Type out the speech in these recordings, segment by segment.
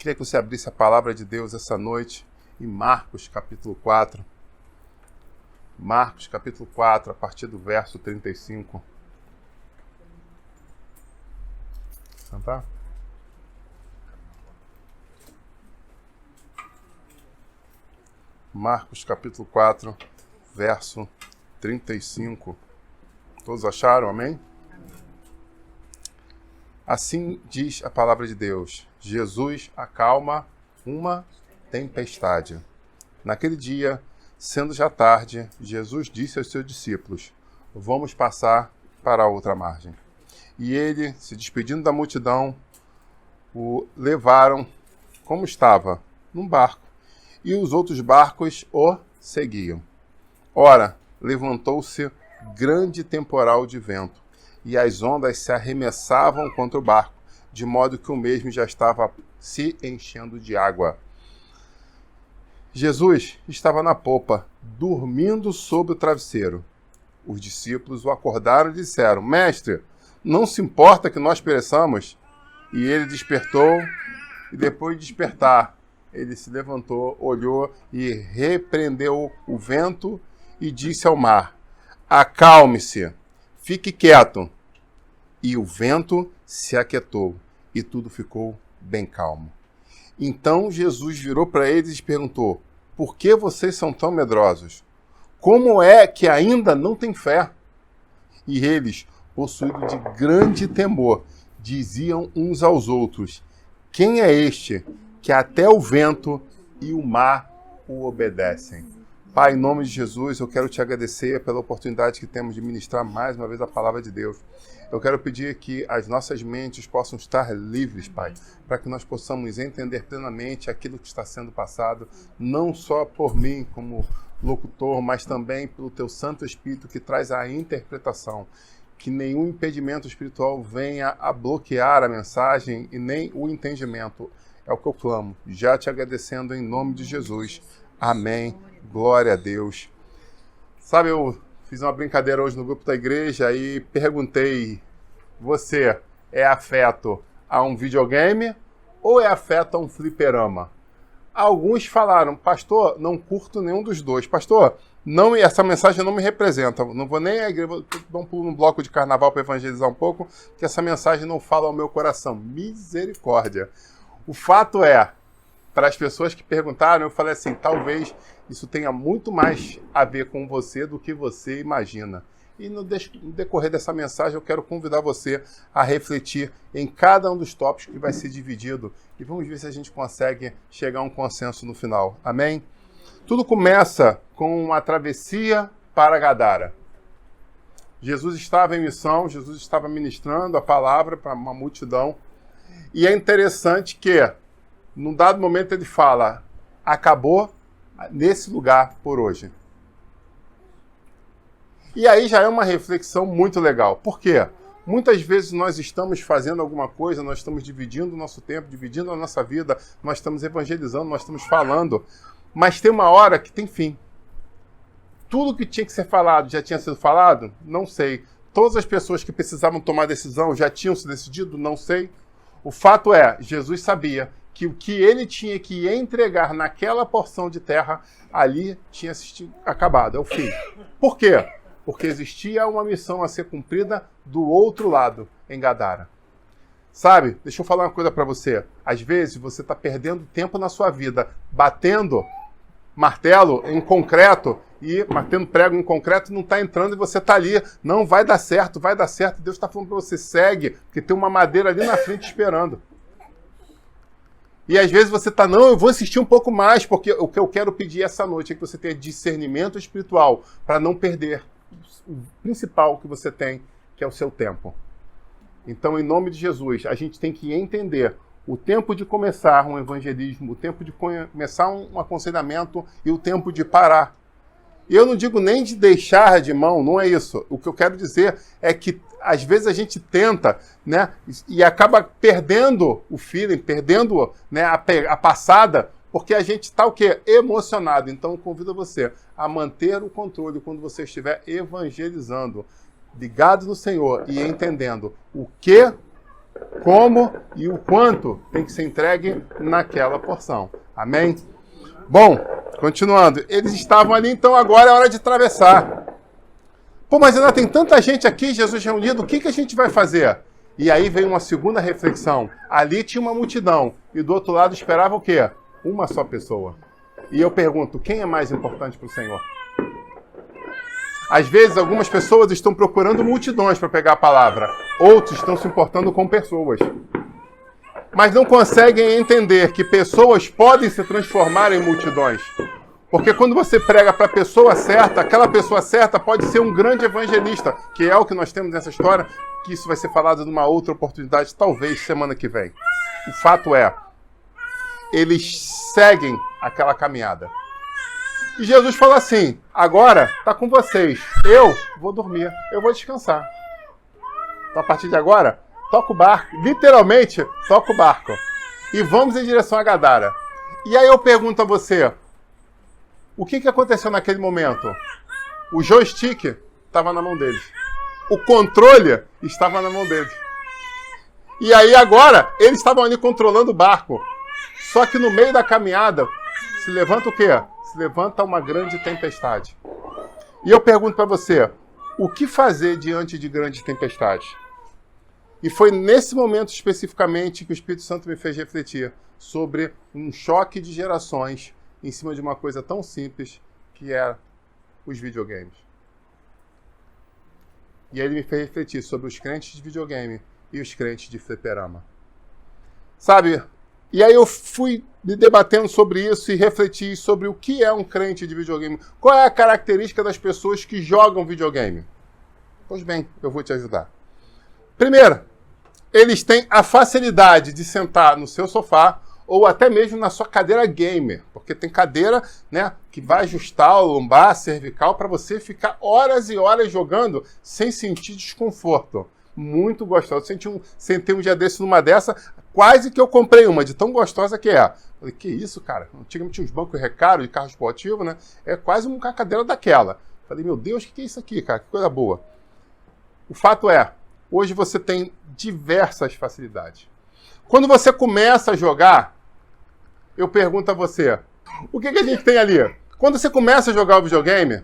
Queria que você abrisse a palavra de Deus essa noite em Marcos, capítulo 4. Marcos, capítulo 4, a partir do verso 35. Sentar? Marcos, capítulo 4, verso 35. Todos acharam? Amém? Assim diz a palavra de Deus. Jesus acalma uma tempestade. Naquele dia, sendo já tarde, Jesus disse aos seus discípulos: vamos passar para a outra margem. E ele, se despedindo da multidão, o levaram como estava, num barco, e os outros barcos o seguiam. Ora, levantou-se grande temporal de vento, e as ondas se arremessavam contra o barco, de modo que o mesmo já estava se enchendo de água. Jesus estava na popa, dormindo sob o travesseiro. Os discípulos o acordaram e disseram: Mestre, não se importa que nós pereçamos? E ele despertou, e depois de despertar, ele se levantou, olhou e repreendeu o vento e disse ao mar: acalme-se, fique quieto. E o vento se aquietou, e tudo ficou bem calmo. Então Jesus virou para eles e perguntou: por que vocês são tão medrosos? Como é que ainda não têm fé? E eles, possuídos de grande temor, diziam uns aos outros: quem é este que até o vento e o mar o obedecem? Pai, em nome de Jesus, eu quero te agradecer pela oportunidade que temos de ministrar mais uma vez a palavra de Deus. Eu quero pedir que as nossas mentes possam estar livres, Pai, para que nós possamos entender plenamente aquilo que está sendo passado, não só por mim como locutor, mas também pelo Teu Santo Espírito que traz a interpretação. Que nenhum impedimento espiritual venha a bloquear a mensagem e nem o entendimento. É o que eu clamo, já te agradecendo em nome de Jesus. Amém. Glória a Deus. Sabe, eu fiz uma brincadeira hoje no grupo da igreja e perguntei: você é afeto a um videogame ou é afeto a um fliperama? Alguns falaram: pastor, não curto nenhum dos dois. Pastor, não, essa mensagem não me representa. Não vou nem à igreja, vou dar um pulo no bloco de carnaval para evangelizar um pouco, que essa mensagem não fala ao meu coração. Misericórdia. O fato é, para as pessoas que perguntaram, eu falei assim: talvez isso tenha muito mais a ver com você do que você imagina. E no decorrer dessa mensagem eu quero convidar você a refletir em cada um dos tópicos que vai ser dividido e vamos ver se a gente consegue chegar a um consenso no final. Amém? Tudo começa com uma travessia para Gadara. Jesus estava em missão, Jesus estava ministrando a palavra para uma multidão. E é interessante que, num dado momento, ele fala: acabou nesse lugar por hoje. E aí já é uma reflexão muito legal. Por quê? Muitas vezes nós estamos fazendo alguma coisa, nós estamos dividindo o nosso tempo, dividindo a nossa vida, nós estamos evangelizando, nós estamos falando, mas tem uma hora que tem fim. Tudo que tinha que ser falado já tinha sido falado? Não sei. Todas as pessoas que precisavam tomar decisão já tinham se decidido? Não sei. O fato é, Jesus sabia que o que ele tinha que entregar naquela porção de terra, ali tinha acabado, é o fim. Por quê? Porque existia uma missão a ser cumprida do outro lado, em Gadara. Sabe, deixa eu falar uma coisa para você. Às vezes você está perdendo tempo na sua vida, batendo martelo em concreto, e batendo prego em concreto não está entrando e você está ali. Não, vai dar certo, vai dar certo. Deus está falando para você: segue, porque tem uma madeira ali na frente esperando. E às vezes você está: não, eu vou assistir um pouco mais, porque o que eu quero pedir essa noite é que você tenha discernimento espiritual para não perder o principal que você tem, que é o seu tempo. Então, em nome de Jesus, a gente tem que entender o tempo de começar um evangelismo, o tempo de começar um aconselhamento e o tempo de parar. E eu não digo nem de deixar de mão, não é isso. O que eu quero dizer é que, às vezes, a gente tenta, né, e acaba perdendo o feeling, perdendo, né, a passada, porque a gente está o quê? Emocionado. Então, eu convido você a manter o controle quando você estiver evangelizando, ligado no Senhor e entendendo o que como e o quanto tem que ser entregue naquela porção. Amém? Bom, continuando. Eles estavam ali, então agora é hora de atravessar. Pô, mas ainda tem tanta gente aqui, Jesus reunido, o que a gente vai fazer? E aí veio uma segunda reflexão. Ali tinha uma multidão e do outro lado esperava o quê? Uma só pessoa. E eu pergunto, quem é mais importante para o Senhor? Às vezes, algumas pessoas estão procurando multidões para pegar a palavra. Outros estão se importando com pessoas. Mas não conseguem entender que pessoas podem se transformar em multidões. Porque quando você prega para a pessoa certa, aquela pessoa certa pode ser um grande evangelista, que é o que nós temos nessa história, que isso vai ser falado numa outra oportunidade, talvez semana que vem. O fato é, eles seguem aquela caminhada. E Jesus fala assim, agora está com vocês, eu vou dormir, eu vou descansar. Então a partir de agora, toca o barco, literalmente toca o barco. E vamos em direção a Gadara. E aí eu pergunto a você, o que aconteceu naquele momento? O joystick estava na mão deles. O controle estava na mão deles. E aí agora, eles estavam ali controlando o barco. Só que no meio da caminhada, se levanta o quê? Se levanta uma grande tempestade. E eu pergunto para você, o que fazer diante de grande tempestade? E foi nesse momento especificamente que o Espírito Santo me fez refletir sobre um choque de gerações em cima de uma coisa tão simples que é os videogames. E aí ele me fez refletir sobre os crentes de videogame e os crentes de fliperama. Sabe? E aí eu fui me debatendo sobre isso e refleti sobre o que é um crente de videogame. Qual é a característica das pessoas que jogam videogame? Pois bem, eu vou te ajudar. Primeiro, eles têm a facilidade de sentar no seu sofá ou até mesmo na sua cadeira gamer, porque tem cadeira, né, que vai ajustar o lombar, a cervical, para você ficar horas e horas jogando sem sentir desconforto. Muito gostoso. Sentei um dia desse numa dessa, quase que eu comprei uma, de tão gostosa que é. Falei, que isso, cara? Antigamente tinha uns bancos recaros de carro esportivo, né? É quase uma cadeira daquela. Falei, meu Deus, o que é isso aqui, cara? Que coisa boa. O fato é, hoje você tem diversas facilidades. Quando você começa a jogar, eu pergunto a você, o que a gente tem ali? Quando você começa a jogar o videogame,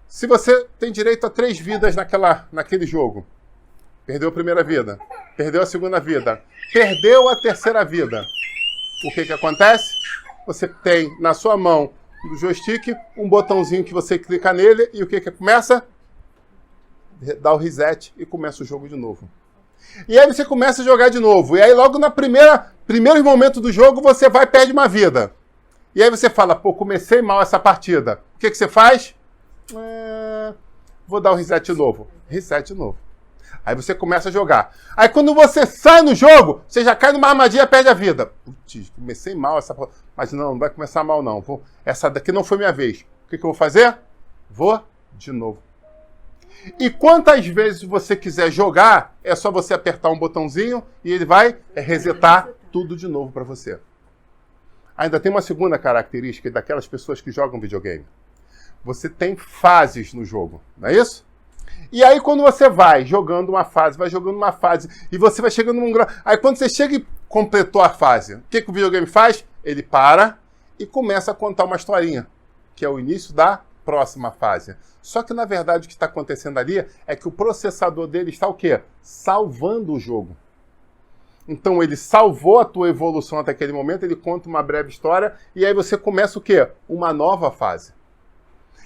se você tem direito a 3 vidas naquele jogo, perdeu a primeira vida, perdeu a segunda vida, perdeu a terceira vida, o que acontece? Você tem na sua mão do joystick um botãozinho que você clica nele e o que começa? Dá o reset e começa o jogo de novo. E aí você começa a jogar de novo. E aí logo no primeiro momento do jogo você vai e perde uma vida. E aí você fala, pô, comecei mal essa partida. O que você faz? Vou dar o reset novo. Reset novo. Aí você começa a jogar. Aí quando você sai no jogo, você já cai numa armadilha e perde a vida. Putz, comecei mal essa... Mas não vai começar mal não. Essa daqui não foi minha vez. O que eu vou fazer? Vou de novo. E quantas vezes você quiser jogar, é só você apertar um botãozinho e ele vai resetar tudo de novo para você. Ainda tem uma segunda característica daquelas pessoas que jogam videogame. Você tem fases no jogo, não é isso? E aí quando você vai jogando uma fase, e você vai chegando num grau... Aí quando você chega e completou a fase, o que o videogame faz? Ele para e começa a contar uma historinha, que é o início da próxima fase. Só que, na verdade, o que está acontecendo ali é que o processador dele está o quê? Salvando o jogo. Então, ele salvou a tua evolução até aquele momento, ele conta uma breve história, e aí você começa o quê? Uma nova fase.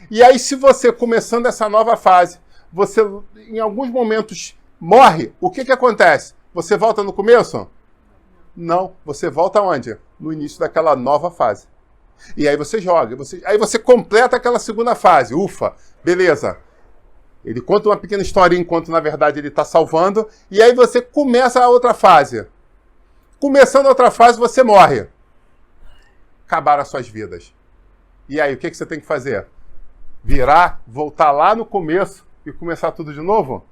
E aí, se você, começando essa nova fase, você, em alguns momentos, morre, o que acontece? Você volta no começo? Não. Você volta onde? No início daquela nova fase. E aí você joga, aí você completa aquela segunda fase. Ufa, beleza. Ele conta uma pequena historinha enquanto, na verdade, ele está salvando. E aí você começa a outra fase. Começando a outra fase, você morre. Acabaram as suas vidas. E aí, o que você tem que fazer? Virar, voltar lá no começo e começar tudo de novo?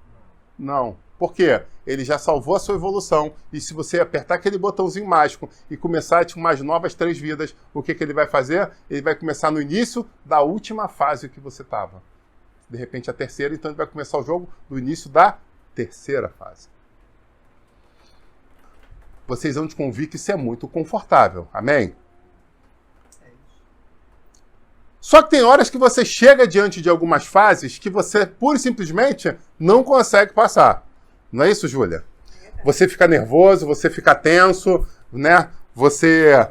Não. Por quê? Ele já salvou a sua evolução. E se você apertar aquele botãozinho mágico e começar a ter umas novas 3 vidas, o que ele vai fazer? Ele vai começar no início da última fase que você estava. De repente a terceira, então ele vai começar o jogo do início da terceira fase. Vocês vão te convir que isso é muito confortável. Amém? Só que tem horas que você chega diante de algumas fases que você, pura e simplesmente, não consegue passar. Não é isso, Júlia? Você fica nervoso, você fica tenso, né? Você...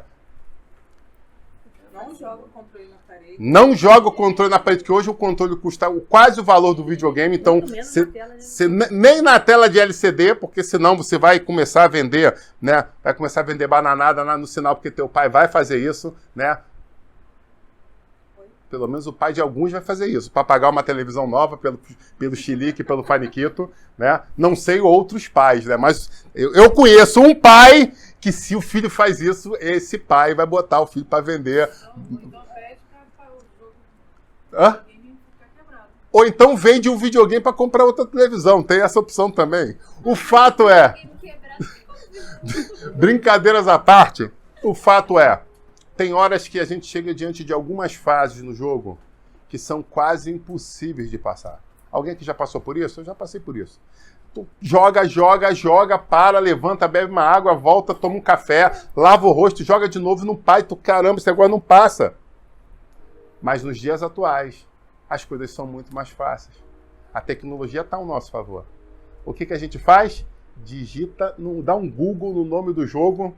Não joga o controle na parede. Não joga o controle na parede, que hoje o controle custa quase o valor do videogame, então nem na tela de LCD, porque senão você vai começar a vender, né? Vai começar a vender bananada no sinal, porque teu pai vai fazer isso, né? Pelo menos o pai de alguns vai fazer isso, para pagar uma televisão nova pelo Chilique, pelo Faniquito, né? Não sei outros pais, né? Mas eu conheço um pai que, se o filho faz isso, esse pai vai botar o filho para vender. Hã? Ou então vende um videogame para comprar outra televisão. Tem essa opção também. O fato é... Brincadeiras à parte, o fato é... Tem horas que a gente chega diante de algumas fases no jogo que são quase impossíveis de passar. Alguém aqui já passou por isso? Eu já passei por isso. Tu joga, para, levanta, bebe uma água, volta, toma um café, lava o rosto, joga de novo e não pai, tu caramba, esse negócio não passa. Mas nos dias atuais, as coisas são muito mais fáceis. A tecnologia está ao nosso favor. O que a gente faz? Digita, dá um Google no nome do jogo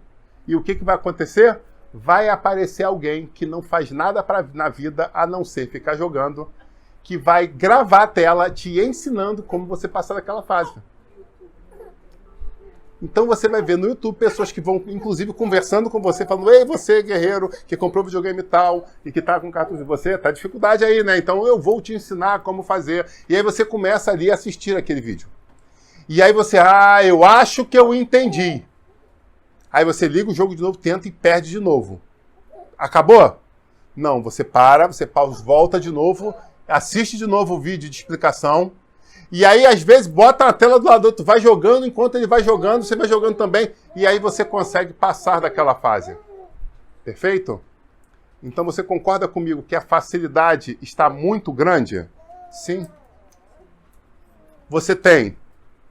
e o que vai acontecer? Vai aparecer alguém que não faz nada na vida a não ser ficar jogando, que vai gravar a tela te ensinando como você passar daquela fase. Então você vai ver no YouTube pessoas que vão, inclusive, conversando com você, falando: ei, você, guerreiro, que comprou videogame tal e que tá com cartucho de você, tá dificuldade aí, né? Então eu vou te ensinar como fazer. E aí você começa ali a assistir aquele vídeo. E aí você, eu acho que eu entendi. Aí você liga o jogo de novo, tenta e perde de novo. Acabou? Não, você para, você pausa, volta de novo, assiste de novo o vídeo de explicação. E aí, às vezes, bota a tela do lado, tu vai jogando, enquanto ele vai jogando, você vai jogando também. E aí você consegue passar daquela fase. Perfeito? Então você concorda comigo que a facilidade está muito grande? Sim. Você tem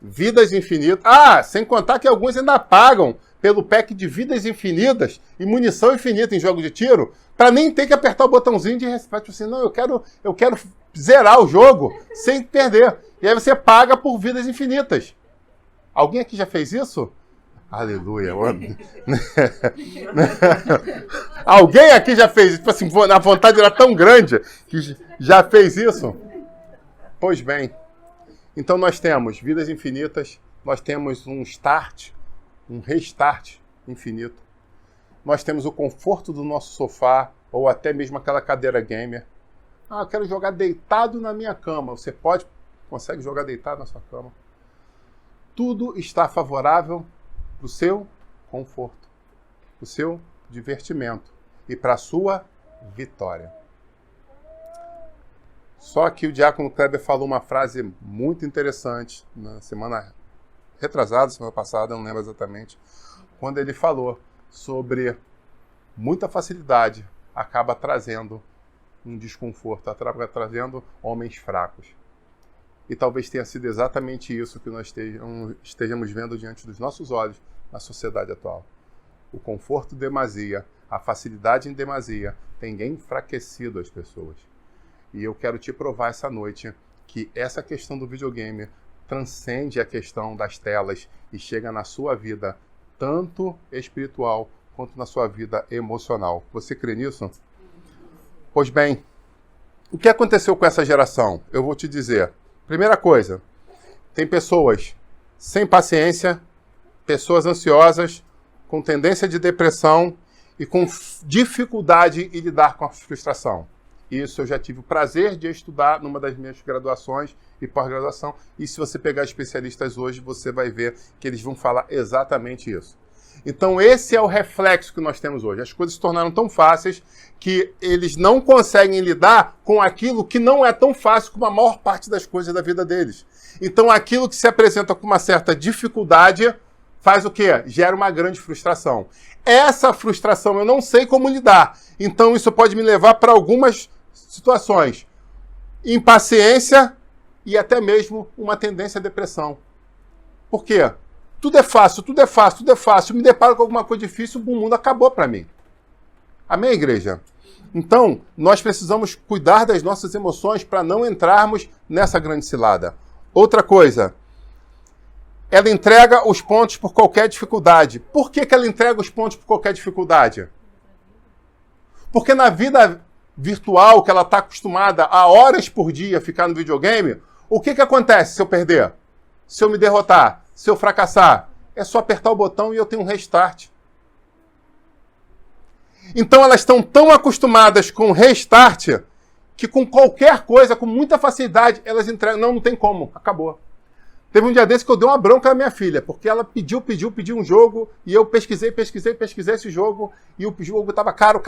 vidas infinitas. Sem contar que alguns ainda pagam pelo pack de vidas infinitas e munição infinita em jogo de tiro, para nem ter que apertar o botãozinho de respeito. Assim, não, eu quero zerar o jogo sem perder. E aí você paga por vidas infinitas. Alguém aqui já fez isso? Aleluia. Alguém aqui já fez isso? Tipo assim, a vontade era tão grande que já fez isso? Pois bem. Então nós temos vidas infinitas, nós temos um start, um restart infinito. Nós temos o conforto do nosso sofá, ou até mesmo aquela cadeira gamer. Eu quero jogar deitado na minha cama. Você consegue jogar deitado na sua cama. Tudo está favorável para o seu conforto, para o seu divertimento e para a sua vitória. Só que o Diácono Kleber falou uma frase muito interessante na semana retrasada, semana passada, não lembro exatamente, quando ele falou sobre muita facilidade acaba trazendo um desconforto, acaba trazendo homens fracos. E talvez tenha sido exatamente isso que nós estejamos vendo diante dos nossos olhos na sociedade atual. O conforto em demasia, a facilidade em demasia tem enfraquecido as pessoas. E eu quero te provar essa noite que essa questão do videogame transcende a questão das telas e chega na sua vida, tanto espiritual quanto na sua vida emocional. Você crê nisso? Pois bem, o que aconteceu com essa geração? Eu vou te dizer. Primeira coisa, tem pessoas sem paciência, pessoas ansiosas, com tendência de depressão e com dificuldade em lidar com a frustração. Isso eu já tive o prazer de estudar numa das minhas graduações e pós-graduação. E se você pegar especialistas hoje, você vai ver que eles vão falar exatamente isso. Então esse é o reflexo que nós temos hoje. As coisas se tornaram tão fáceis que eles não conseguem lidar com aquilo que não é tão fácil como a maior parte das coisas da vida deles. Então aquilo que se apresenta com uma certa dificuldade faz o quê? Gera uma grande frustração. Essa frustração eu não sei como lidar. Então isso pode me levar para algumas situações. Impaciência e até mesmo uma tendência à depressão. Por quê? Tudo é fácil, tudo é fácil, tudo é fácil. Me deparo com alguma coisa difícil, o mundo acabou para mim. Amém, igreja? Então, nós precisamos cuidar das nossas emoções para não entrarmos nessa grande cilada. Outra coisa, ela entrega os pontos por qualquer dificuldade. Por que ela entrega os pontos por qualquer dificuldade? Porque na vida virtual, que ela está acostumada a horas por dia ficar no videogame, o que acontece se eu perder? Se eu me derrotar? Se eu fracassar? É só apertar o botão e eu tenho um restart. Então elas estão tão acostumadas com restart que com qualquer coisa, com muita facilidade, elas entregam. Não tem como. Acabou. Teve um dia desse que eu dei uma bronca à minha filha, porque ela pediu um jogo, e eu pesquisei esse jogo, e o jogo estava caro,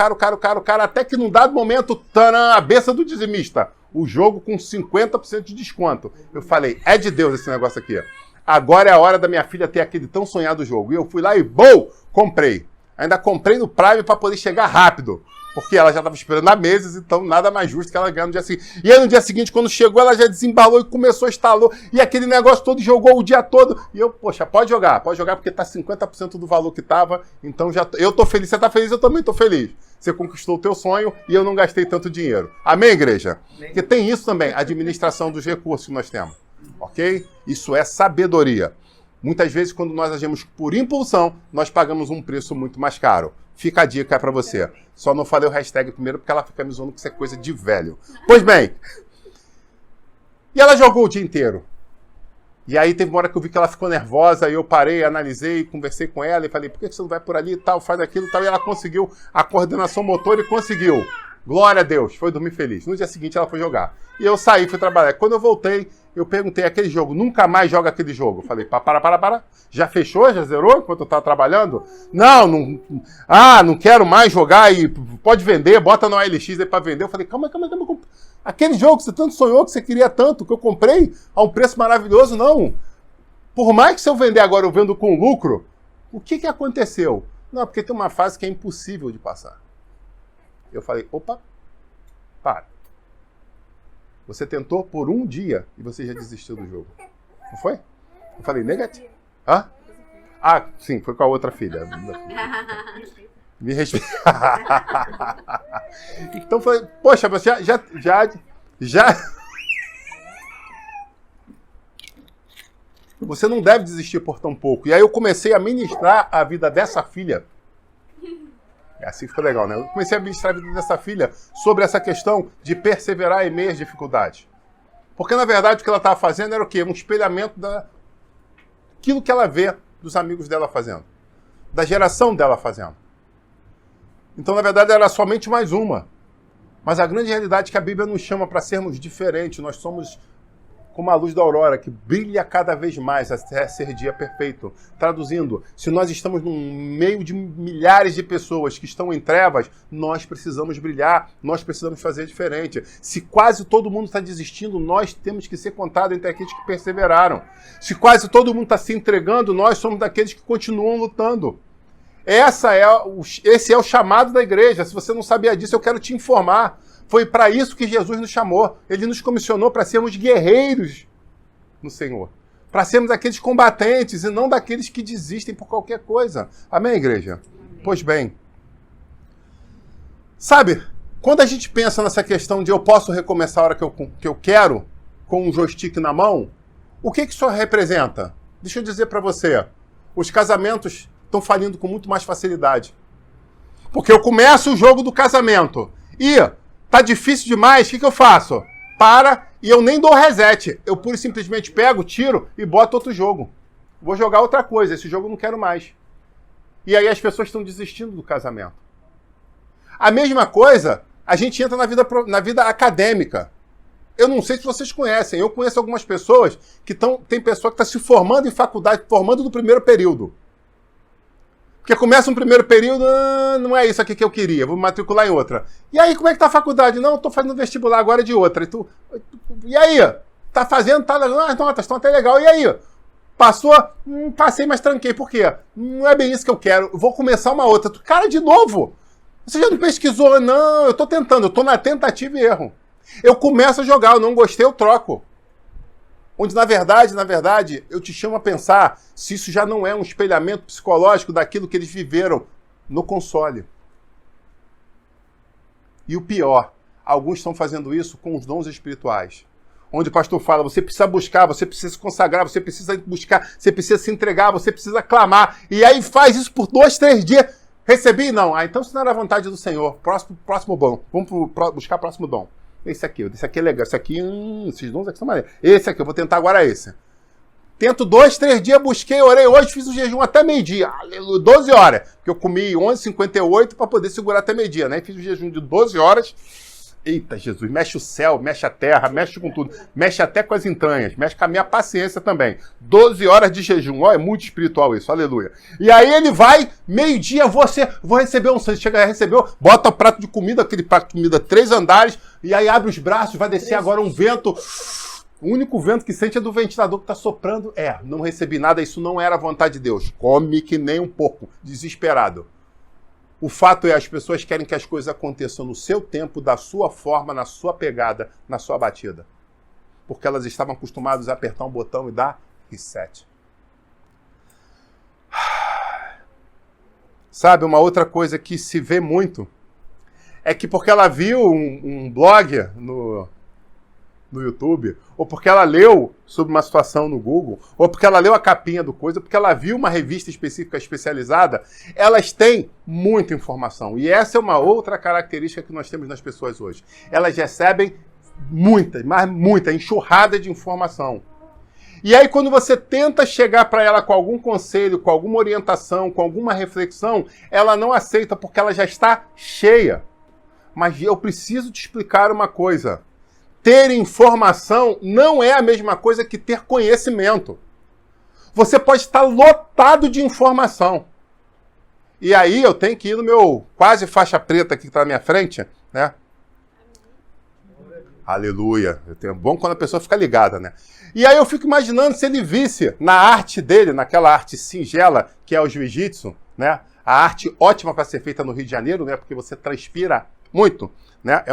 até que num dado momento, taran, a beça do dizimista, o jogo com 50% de desconto. Eu falei, é de Deus esse negócio aqui. Agora é a hora da minha filha ter aquele tão sonhado jogo. E eu fui lá e, comprei. Ainda comprei no Prime para poder chegar rápido. Porque ela já estava esperando há meses, então nada mais justo que ela ganhar no dia seguinte. E aí no dia seguinte, quando chegou, ela já desembalou e começou, instalou. E aquele negócio todo, jogou o dia todo. E eu, poxa, pode jogar porque tá 50% do valor que tava. Então eu tô feliz, você tá feliz, eu também tô feliz. Você conquistou o teu sonho e eu não gastei tanto dinheiro. Amém, igreja? Porque tem isso também, a administração dos recursos que nós temos. Ok? Isso é sabedoria. Muitas vezes, quando nós agimos por impulsão, nós pagamos um preço muito mais caro. Fica a dica para você. Só não falei o hashtag primeiro, porque ela fica me zoando que isso é coisa de velho. Pois bem. E ela jogou o dia inteiro. E aí teve uma hora que eu vi que ela ficou nervosa, e eu parei, analisei, conversei com ela e falei, por que você não vai por ali e tal, faz aquilo e tal. E ela conseguiu a coordenação motor e conseguiu. Glória a Deus, foi dormir feliz. No dia seguinte ela foi jogar. E eu saí, fui trabalhar. Quando eu voltei, eu perguntei, aquele jogo, nunca mais joga aquele jogo. Eu falei, para. Já fechou? Já zerou enquanto eu estava trabalhando? Não quero mais jogar e pode vender, bota no OLX aí para vender. Eu falei, calma. Aquele jogo que você tanto sonhou, que você queria tanto, que eu comprei a um preço maravilhoso, não. Por mais que se eu vender agora, eu vendo com lucro, o que aconteceu? Não, porque tem uma fase que é impossível de passar. Eu falei, opa, para. Você tentou por um dia e você já desistiu do jogo. Não foi? Eu falei, negativo. Hã? Ah, sim, foi com a outra filha. Me respeita. Então foi, poxa, você já. Você não deve desistir por tão pouco. E aí eu comecei a ministrar a vida dessa filha. Assim ficou legal, né? Eu comecei a ministrar a vida dessa filha sobre essa questão de perseverar em meio às dificuldades. Porque, na verdade, o que ela estava fazendo era o quê? Um espelhamento daquilo que ela vê dos amigos dela fazendo. Da geração dela fazendo. Então, na verdade, era somente mais uma. Mas a grande realidade é que a Bíblia nos chama para sermos diferentes. Nós somos como a luz da aurora, que brilha cada vez mais até ser dia perfeito. Traduzindo, se nós estamos no meio de milhares de pessoas que estão em trevas, nós precisamos brilhar, nós precisamos fazer diferente. Se quase todo mundo está desistindo, nós temos que ser contados entre aqueles que perseveraram. Se quase todo mundo está se entregando, nós somos daqueles que continuam lutando. Esse é o chamado da igreja. Se você não sabia disso, eu quero te informar. Foi para isso que Jesus nos chamou. Ele nos comissionou para sermos guerreiros no Senhor. Para sermos aqueles combatentes e não daqueles que desistem por qualquer coisa. Amém, igreja? Pois bem. Sabe, quando a gente pensa nessa questão de eu posso recomeçar a hora que eu quero, com um joystick na mão, o que isso representa? Deixa eu dizer para você. Os casamentos estão falindo com muito mais facilidade. Porque eu começo o jogo do casamento e tá difícil demais, o que eu faço? Para e eu nem dou reset. Eu pura e simplesmente pego, tiro e boto outro jogo. Vou jogar outra coisa, esse jogo eu não quero mais. E aí as pessoas estão desistindo do casamento. A mesma coisa, a gente entra na vida acadêmica. Eu não sei se vocês conhecem, eu conheço algumas pessoas que tem pessoa que está se formando em faculdade, formando no primeiro período. Porque começa um primeiro período, não é isso aqui que eu queria, vou me matricular em outra. E aí, como é que tá a faculdade? Não, eu tô fazendo vestibular agora de outra. E aí? Tá fazendo, tá legal, as notas estão até legal. E aí? Passou? Passei, mas tranquei. Por quê? Não é bem isso que eu quero. Vou começar uma outra. Cara, de novo? Você já não pesquisou? Não, eu tô tentando, eu tô na tentativa e erro. Eu começo a jogar, eu não gostei, eu troco. Onde, na verdade, eu te chamo a pensar se isso já não é um espelhamento psicológico daquilo que eles viveram no console. E o pior, alguns estão fazendo isso com os dons espirituais. Onde o pastor fala, você precisa buscar, você precisa se consagrar, você precisa buscar, você precisa se entregar, você precisa clamar. E aí faz isso por 2, 3 dias. Recebi? Não. Ah, então isso não era a vontade do Senhor. Próximo dom. Vamos buscar o próximo dom. Esse aqui é legal. Esse aqui, esses dons aqui são maneiros. Esse aqui, eu vou tentar agora esse. Tento 2, 3 dias, busquei, orei hoje, fiz o jejum até meio-dia. 12 horas. Porque eu comi 11h58 para poder segurar até meio-dia, né? Fiz o jejum de 12 horas. Eita, Jesus, mexe o céu, mexe a terra, mexe com tudo. Mexe até com as entranhas, mexe com a minha paciência também. 12 horas de jejum, ó, é muito espiritual isso, aleluia. E aí ele vai, meio-dia, vou receber um sangue. Chega, recebeu, bota o prato de comida, aquele prato de comida, 3 andares, e aí abre os braços, vai descer agora um vento. O único vento que sente é do ventilador que está soprando. Não recebi nada, isso não era a vontade de Deus. Come que nem um porco, desesperado. O fato é, as pessoas querem que as coisas aconteçam no seu tempo, da sua forma, na sua pegada, na sua batida. Porque elas estavam acostumadas a apertar um botão e dar reset. Sabe, uma outra coisa que se vê muito é que porque ela viu um blog no YouTube, ou porque ela leu sobre uma situação no Google, ou porque ela leu a capinha do coisa, ou porque ela viu uma revista específica especializada, elas têm muita informação. E essa é uma outra característica que nós temos nas pessoas hoje. Elas recebem muita enxurrada de informação. E aí quando você tenta chegar para ela com algum conselho, com alguma orientação, com alguma reflexão, ela não aceita porque ela já está cheia. Mas eu preciso te explicar uma coisa. Ter informação não é a mesma coisa que ter conhecimento. Você pode estar lotado de informação. E aí eu tenho que ir no meu quase faixa preta aqui que está na minha frente, né? Aleluia. Bom quando a pessoa fica ligada, né? E aí eu fico imaginando se ele visse na arte dele, naquela arte singela que é o jiu-jitsu, né? A arte ótima para ser feita no Rio de Janeiro, né? Porque você transpira muito, né?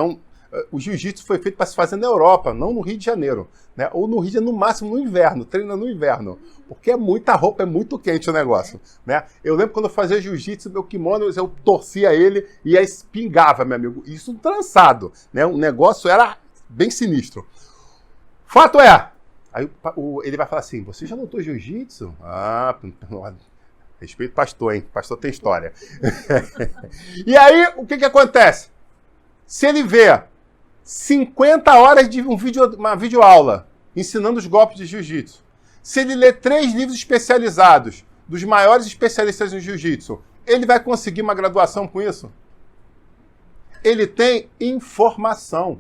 O jiu-jitsu foi feito para se fazer na Europa, não no Rio de Janeiro, né? Ou no Rio de Janeiro, no máximo no inverno, treina no inverno, porque é muita roupa, é muito quente o negócio, né? Eu lembro quando eu fazia jiu-jitsu, meu kimono, eu torcia ele e aí pingava, meu amigo, isso trançado, né? O negócio era bem sinistro. Fato é, aí ele vai falar assim, você já lutou jiu-jitsu? Respeito pastor, hein? Pastor tem história. E aí, o que acontece? Se ele vê 50 horas de uma videoaula ensinando os golpes de jiu-jitsu, se ele lê 3 livros especializados dos maiores especialistas em jiu-jitsu, ele vai conseguir uma graduação com isso? Ele tem informação.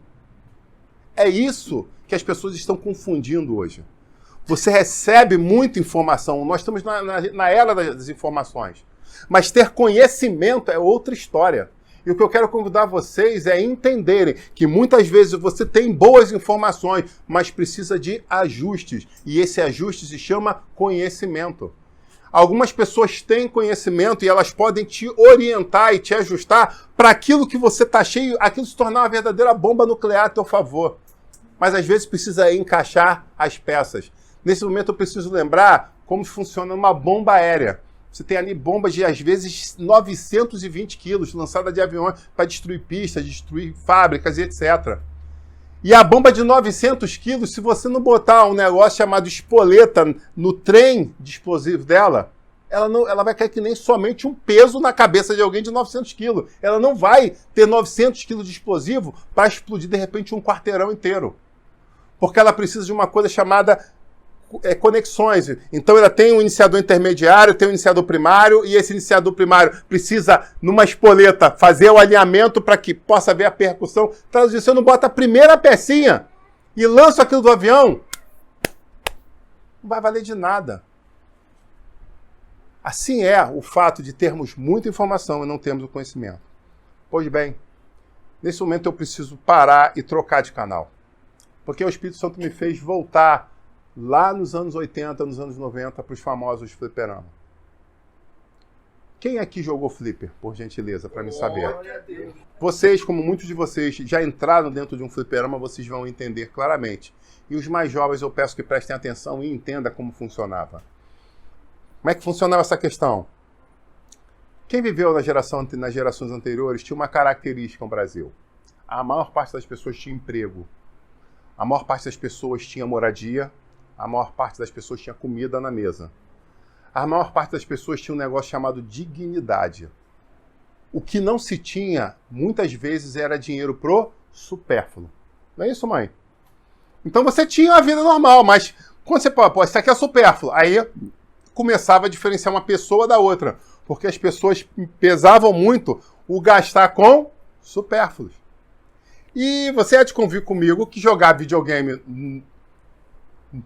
É isso que as pessoas estão confundindo hoje. Você recebe muita informação. Nós estamos na era das informações. Mas ter conhecimento é outra história. E o que eu quero convidar vocês é entenderem que muitas vezes você tem boas informações, mas precisa de ajustes. E esse ajuste se chama conhecimento. Algumas pessoas têm conhecimento e elas podem te orientar e te ajustar para aquilo que você está cheio, aquilo se tornar uma verdadeira bomba nuclear a teu favor. Mas às vezes precisa encaixar as peças. Nesse momento eu preciso lembrar como funciona uma bomba aérea. Você tem ali bombas de, às vezes, 920 quilos, lançada de aviões para destruir pistas, destruir fábricas e etc. E a bomba de 900 quilos, se você não botar um negócio chamado espoleta no trem de explosivo dela, ela vai cair que nem somente um peso na cabeça de alguém de 900 quilos. Ela não vai ter 900 quilos de explosivo para explodir, de repente, um quarteirão inteiro. Porque ela precisa de uma coisa chamada conexões. Então ela tem um iniciador intermediário, tem um iniciador primário, e esse iniciador primário precisa, numa espoleta, fazer o alinhamento para que possa haver a percussão. Traduzir, se eu não boto a primeira pecinha e lanço aquilo do avião, não vai valer de nada. Assim é o fato de termos muita informação e não termos o conhecimento. Pois bem, nesse momento eu preciso parar e trocar de canal. Porque o Espírito Santo me fez voltar lá nos anos 80, nos anos 90, para os famosos fliperama. Quem aqui jogou flipper, por gentileza, para me saber? Vocês, como muitos de vocês já entraram dentro de um fliperama, vocês vão entender claramente. E os mais jovens, eu peço que prestem atenção e entendam como funcionava. Como é que funcionava essa questão? Quem viveu nas gerações anteriores tinha uma característica no Brasil. A maior parte das pessoas tinha emprego. A maior parte das pessoas tinha moradia. A maior parte das pessoas tinha comida na mesa. A maior parte das pessoas tinha um negócio chamado dignidade. O que não se tinha, muitas vezes, era dinheiro pro supérfluo. Não é isso, mãe? Então você tinha uma vida normal, mas quando você pô, isso aqui é supérfluo. Aí começava a diferenciar uma pessoa da outra. Porque as pessoas pesavam muito o gastar com supérfluos. E você há de convir comigo que jogar videogame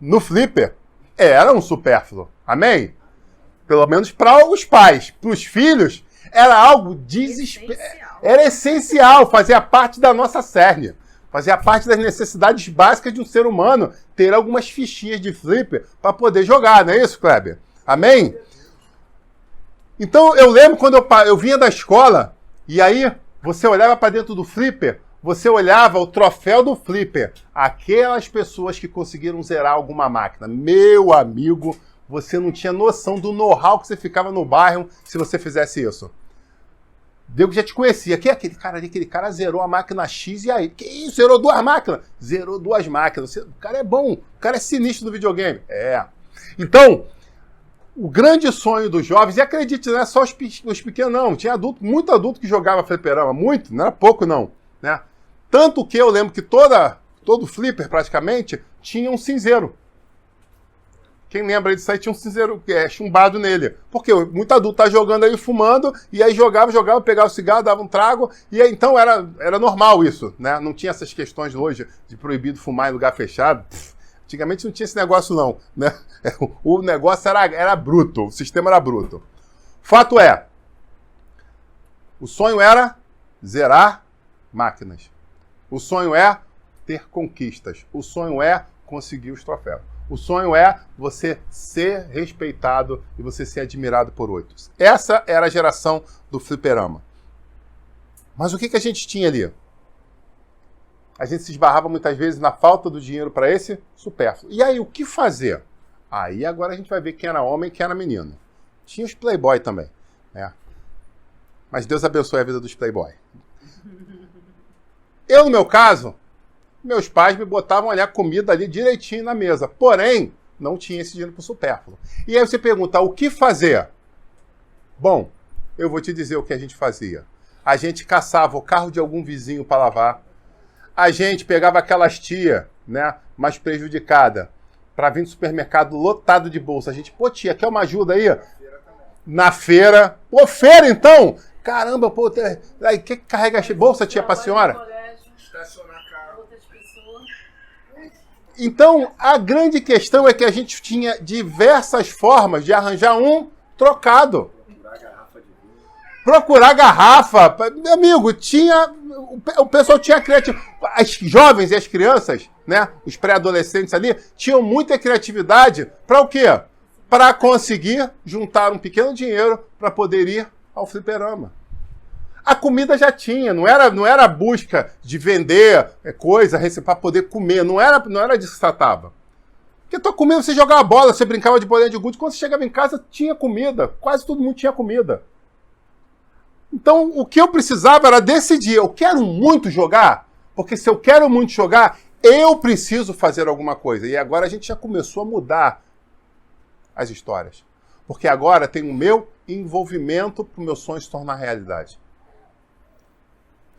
no flipper era um supérfluo. Amém? Pelo menos para os pais. Para os filhos, era algo desesperado. Era essencial, fazia parte da nossa cerne. Fazia parte das necessidades básicas de um ser humano ter algumas fichinhas de flipper para poder jogar, não é isso, Kleber? Amém? Então, eu lembro quando eu vinha da escola, e aí você olhava para dentro do flipper, você olhava o troféu do flipper, aquelas pessoas que conseguiram zerar alguma máquina. Meu amigo, você não tinha noção do know-how que você ficava no bairro se você fizesse isso. Deus já te conhecia. Quem é aquele cara ali? Aquele cara zerou a máquina X e aí? Que isso? Zerou 2 máquinas? Zerou 2 máquinas. O cara é bom, o cara é sinistro no videogame. É. Então, o grande sonho dos jovens, e acredite, não é só os pequenos, não. Tinha muito adulto que jogava fliperama, muito, não era pouco, não. Né? Tanto que eu lembro que todo flipper, praticamente, tinha um cinzeiro. Quem lembra disso aí tinha um cinzeiro chumbado nele. Porque muito adulto tá jogando aí, fumando, e aí jogava, pegava o cigarro, dava um trago, e aí, então era normal isso, né? Não tinha essas questões hoje de proibido fumar em lugar fechado. Antigamente não tinha esse negócio não, né? O negócio era bruto, o sistema era bruto. Fato é, o sonho era zerar máquinas. O sonho é ter conquistas. O sonho é conseguir os troféus. O sonho é você ser respeitado e você ser admirado por outros. Essa era a geração do fliperama. Mas o que a gente tinha ali? A gente se esbarrava muitas vezes na falta do dinheiro para esse supérfluo. E aí, o que fazer? Aí agora a gente vai ver quem era homem e quem era menino. Tinha os playboy também. Né? Mas Deus abençoe a vida dos playboy. Eu, no meu caso, meus pais me botavam ali a comida ali direitinho na mesa. Porém, não tinha esse dinheiro para o supérfluo. E aí você pergunta, o que fazer? Bom, eu vou te dizer o que a gente fazia. A gente caçava o carro de algum vizinho para lavar. A gente pegava aquelas tia, né, mais prejudicada, para vir no supermercado lotado de bolsa. A gente, pô, tia, quer uma ajuda aí? Na feira. Pô, feira então? Caramba, pô, aí, que carrega bolsa, tia, pra senhora? Estacionar carro. Então, a grande questão é que a gente tinha diversas formas de arranjar um trocado. Procurar garrafa. Meu amigo, o pessoal tinha criatividade. As jovens e as crianças, né, os pré-adolescentes ali, tinham muita criatividade para o quê? Para conseguir juntar um pequeno dinheiro para poder ir ao fliperama. A comida já tinha, não era a busca de vender coisa para poder comer, não era disso que se tratava. Porque tua comida, você jogava bola, você brincava de bolinha de gude, quando você chegava em casa tinha comida, quase todo mundo tinha comida. Então, o que eu precisava era decidir, eu quero muito jogar, porque se eu quero muito jogar, eu preciso fazer alguma coisa. E agora a gente já começou a mudar as histórias. Porque agora tem o meu envolvimento para o meu sonho se tornar realidade.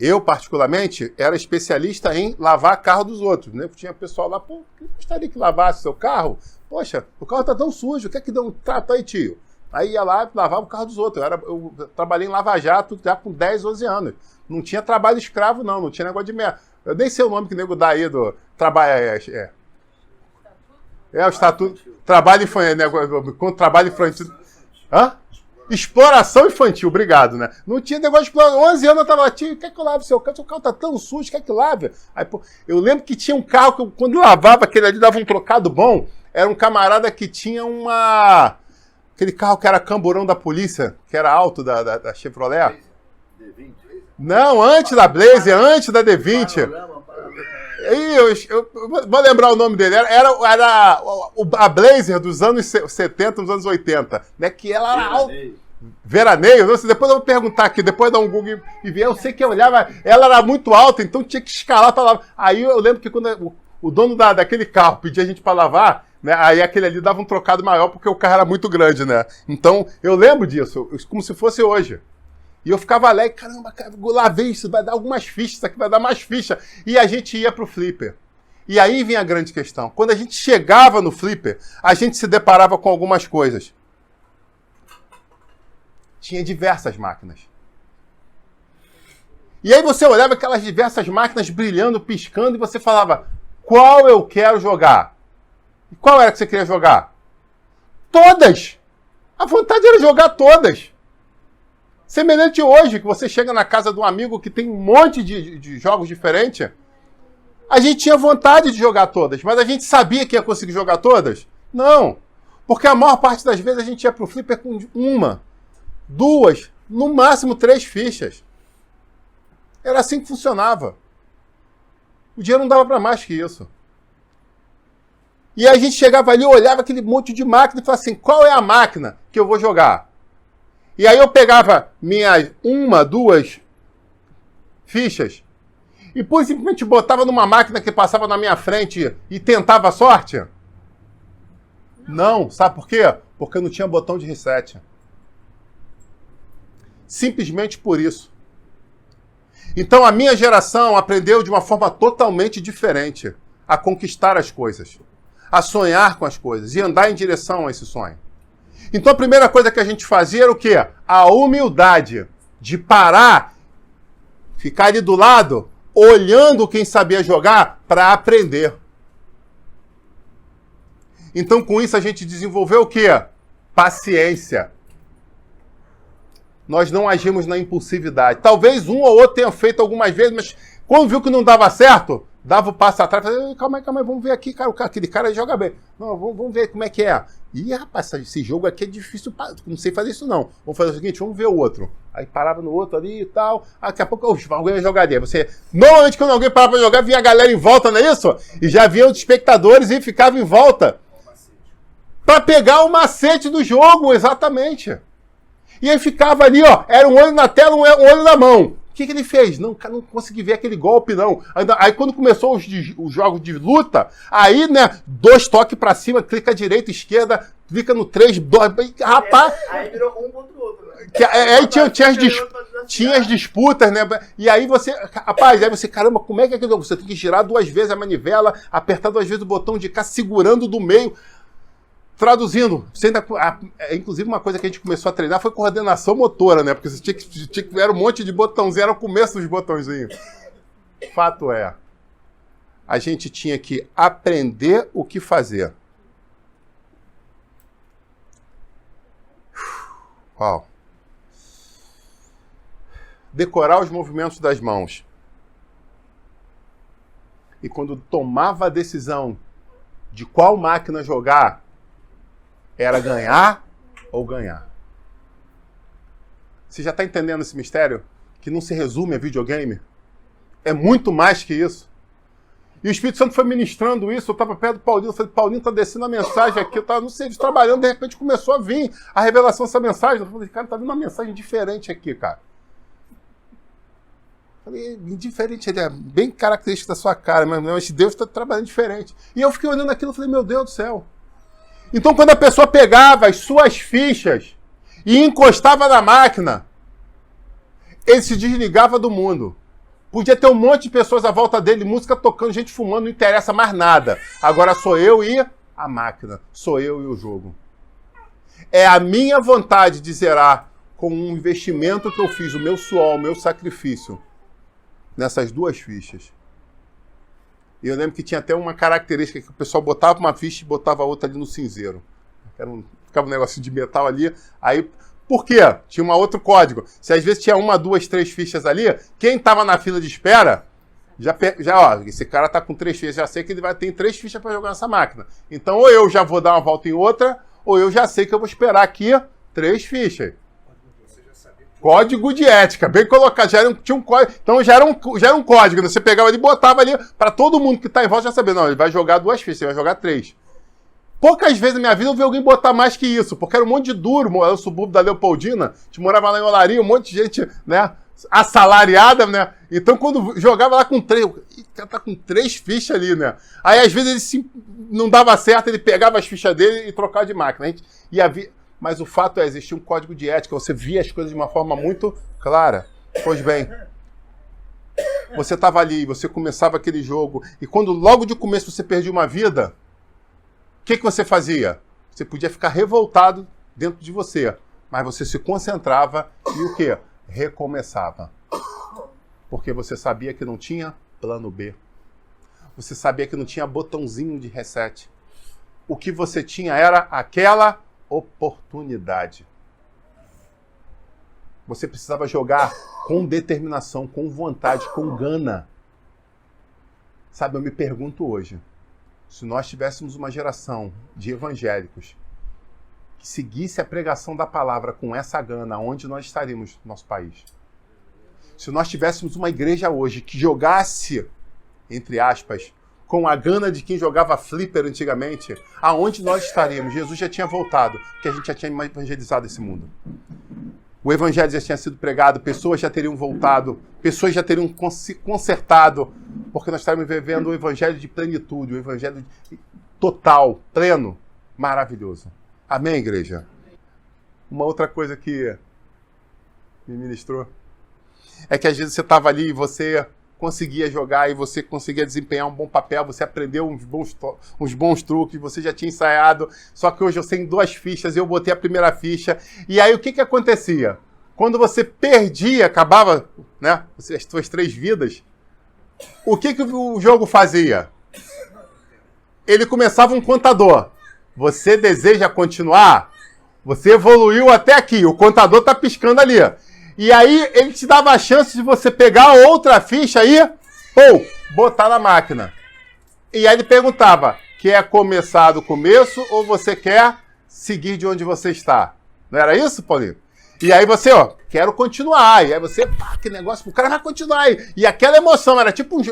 Eu, particularmente, era especialista em lavar carro dos outros. Né? Tinha pessoal lá, pô, eu gostaria que lavasse seu carro. Poxa, o carro tá tão sujo, quer que dê um trato aí, tio? Aí ia lá e lavava o carro dos outros. Eu trabalhei em Lava Jato já com 10, 11 anos. Não tinha trabalho escravo, não. Não tinha negócio de merda. Eu nem sei o nome que o nego dá aí do trabalho. O estatuto. Trabalho infantil. Com trabalho infantil. Hã? Exploração infantil, obrigado, né? Não tinha negócio de exploração. 11 anos eu tava lá, tio, quer que eu lave seu carro? Seu carro tá tão sujo, quer que lave? Aí, pô, eu lembro que tinha um carro que quando lavava, aquele ali dava um trocado bom. Era um camarada que tinha uma Aquele carro que era camburão da polícia, que era alto da Chevrolet. D20? Não, antes da Blazer, antes da D20. Eu vou lembrar o nome dele. Era a Blazer dos anos 70, dos anos 80. Né? Que ela era alta. Veraneio. Depois eu vou perguntar aqui, depois dar um Google e ver. Eu sei que eu olhava, ela era muito alta, então tinha que escalar para lavar. Aí eu lembro que quando o dono daquele carro pedia a gente para lavar, né? Aí aquele ali dava um trocado maior porque o carro era muito grande, né? Então eu lembro disso, como se fosse hoje. E eu ficava alegre, caramba, cara, eu lavei isso, vai dar algumas fichas, isso aqui vai dar mais ficha. E a gente ia pro flipper. E aí vinha a grande questão. Quando a gente chegava no flipper, a gente se deparava com algumas coisas. Tinha diversas máquinas. E aí você olhava aquelas diversas máquinas brilhando, piscando, e você falava, qual eu quero jogar? E qual era que você queria jogar? Todas! A vontade era jogar todas. Semelhante hoje, que você chega na casa de um amigo que tem um monte de jogos diferentes, a gente tinha vontade de jogar todas, mas a gente sabia que ia conseguir jogar todas? Não. Porque a maior parte das vezes a gente ia pro flipper com uma, duas, no máximo 3 fichas. Era assim que funcionava. O dinheiro não dava para mais que isso. E a gente chegava ali, olhava aquele monte de máquina e falava assim, qual é a máquina que eu vou jogar? E aí eu pegava minhas 1, 2 fichas e simplesmente botava numa máquina que passava na minha frente e tentava a sorte? Não. Sabe por quê? Porque não tinha botão de reset. Simplesmente por isso. Então a minha geração aprendeu de uma forma totalmente diferente a conquistar as coisas, a sonhar com as coisas e andar em direção a esse sonho. Então a primeira coisa que a gente fazia era o quê? A humildade de parar, ficar ali do lado, olhando quem sabia jogar para aprender. Então com isso a gente desenvolveu o quê? Paciência. Nós não agimos na impulsividade. Talvez um ou outro tenha feito algumas vezes, mas quando viu que não dava certo, dava o passo atrás, falava, calma aí, vamos ver aqui, cara, aquele cara joga bem. Não, vamos ver como é que é. Ih, rapaz, esse jogo aqui é difícil, não sei fazer isso não. Vamos fazer o seguinte, vamos ver o outro. Aí parava no outro ali e tal, daqui a pouco alguém ia jogar dele. Normalmente quando alguém parava pra jogar, vinha a galera em volta, não é isso? E já vinham os espectadores e ficava em volta. Pra pegar o macete do jogo, exatamente. E aí ficava ali, ó, era um olho na tela, um olho na mão. O que ele fez? Não consegui ver aquele golpe, não. Aí quando começou os jogos de luta, aí, né, 2 toques pra cima, clica direita, esquerda, clica no 3, 2, rapaz... Aí virou um contra o outro, né? Aí tinha as disputas, né? E aí você... Rapaz, aí você, caramba, como é que é aquele jogo? Você tem que girar 2 vezes a manivela, apertar 2 vezes o botão de cá, segurando do meio... Traduzindo, inclusive uma coisa que a gente começou a treinar foi coordenação motora, né? Porque você tinha que era um monte de botãozinho, era o começo dos botãozinhos. Fato é, a gente tinha que aprender o que fazer. Uau. Decorar os movimentos das mãos. E quando tomava a decisão de qual máquina jogar, era ganhar ou ganhar. Você já está entendendo esse mistério? Que não se resume a videogame? É muito mais que isso. E o Espírito Santo foi ministrando isso. Eu estava perto do Paulinho. Eu falei, Paulinho, está descendo a mensagem aqui. Eu estava, não sei, trabalhando. De repente começou a vir a revelação dessa mensagem. Eu falei, cara, está vindo uma mensagem diferente aqui, cara. Eu falei, diferente, ele é bem característico da sua cara. Mas Deus está trabalhando diferente. E eu fiquei olhando aquilo e falei, meu Deus do céu. Então, quando a pessoa pegava as suas fichas e encostava na máquina, ele se desligava do mundo. Podia ter um monte de pessoas à volta dele, música tocando, gente fumando, não interessa mais nada. Agora sou eu e a máquina, sou eu e o jogo. É a minha vontade de zerar com um investimento que eu fiz, o meu suor, o meu sacrifício, nessas 2 fichas. E eu lembro que tinha até uma característica que o pessoal botava uma ficha e botava a outra ali no cinzeiro. Ficava um negocinho de metal ali. Aí, por quê? Tinha um outro código. Se às vezes tinha 1, 2, 3 fichas ali, quem estava na fila de espera, ó, esse cara tá com 3 fichas, já sei que ele vai ter 3 fichas para jogar nessa máquina. Então, ou eu já vou dar uma volta em outra, ou eu já sei que eu vou esperar aqui 3 fichas. Código de ética, bem colocado, tinha um código, então já era um código, né? Você pegava ali e botava ali, para todo mundo que está em volta já saber, não, ele vai jogar 2 fichas, ele vai jogar 3. Poucas vezes na minha vida eu vi alguém botar mais que isso, porque era um monte de duro, eu subúrbio da Leopoldina, a gente morava lá em Olaria, um monte de gente, né, assalariada, né, então quando jogava lá com 3, o cara tá com 3 fichas ali, né, aí às vezes ele não dava certo, ele pegava as fichas dele e trocava de máquina, a gente ia ver. Mas o fato é, existia um código de ética, você via as coisas de uma forma muito clara. Pois bem, você estava ali, você começava aquele jogo, e quando logo de começo você perdia uma vida, o que você fazia? Você podia ficar revoltado dentro de você, mas você se concentrava e o quê? Recomeçava. Porque você sabia que não tinha plano B. Você sabia que não tinha botãozinho de reset. O que você tinha era aquela oportunidade. Você precisava jogar com determinação, com vontade, com gana. Sabe, eu me pergunto hoje, se nós tivéssemos uma geração de evangélicos que seguisse a pregação da palavra com essa gana, onde nós estaríamos no nosso país? Se nós tivéssemos uma igreja hoje que jogasse, entre aspas, com a gana de quem jogava flipper antigamente, aonde nós estaríamos? Jesus já tinha voltado, porque a gente já tinha evangelizado esse mundo. O evangelho já tinha sido pregado, pessoas já teriam voltado, pessoas já teriam consertado, porque nós estávamos vivendo o evangelho de plenitude, o evangelho total, pleno, maravilhoso. Amém, igreja? Uma outra coisa que me ministrou é que às vezes você estava ali e você conseguia jogar e você conseguia desempenhar um bom papel, você aprendeu uns bons truques, você já tinha ensaiado, só que hoje eu tenho 2 fichas, eu botei a primeira ficha, e aí o que acontecia? Quando você perdia, acabava, né, as suas 3 vidas, o que o jogo fazia? Ele começava um contador. Você deseja continuar? Você evoluiu até aqui, o contador está piscando ali. E aí ele te dava a chance de você pegar outra ficha aí, ou botar na máquina. E aí ele perguntava, quer começar do começo ou você quer seguir de onde você está? Não era isso, Paulinho? E aí você, quero continuar. E aí você, que negócio, o cara vai continuar aí. E aquela emoção, era tipo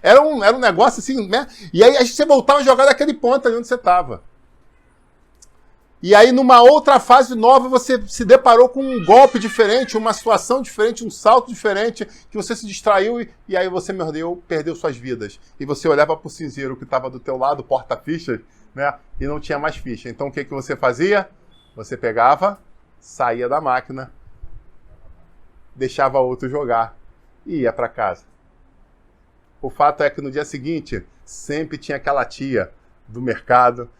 era um negócio assim, né? E aí você voltava a jogar daquele ponto ali onde você estava. E aí, numa outra fase nova, você se deparou com um golpe diferente, uma situação diferente, um salto diferente, que você se distraiu e aí você perdeu suas vidas. E você olhava para o cinzeiro que estava do teu lado, porta-fichas, né? E não tinha mais ficha. Então, o que você fazia? Você pegava, saía da máquina, deixava outro jogar e ia para casa. O fato é que no dia seguinte, sempre tinha aquela tia do mercado.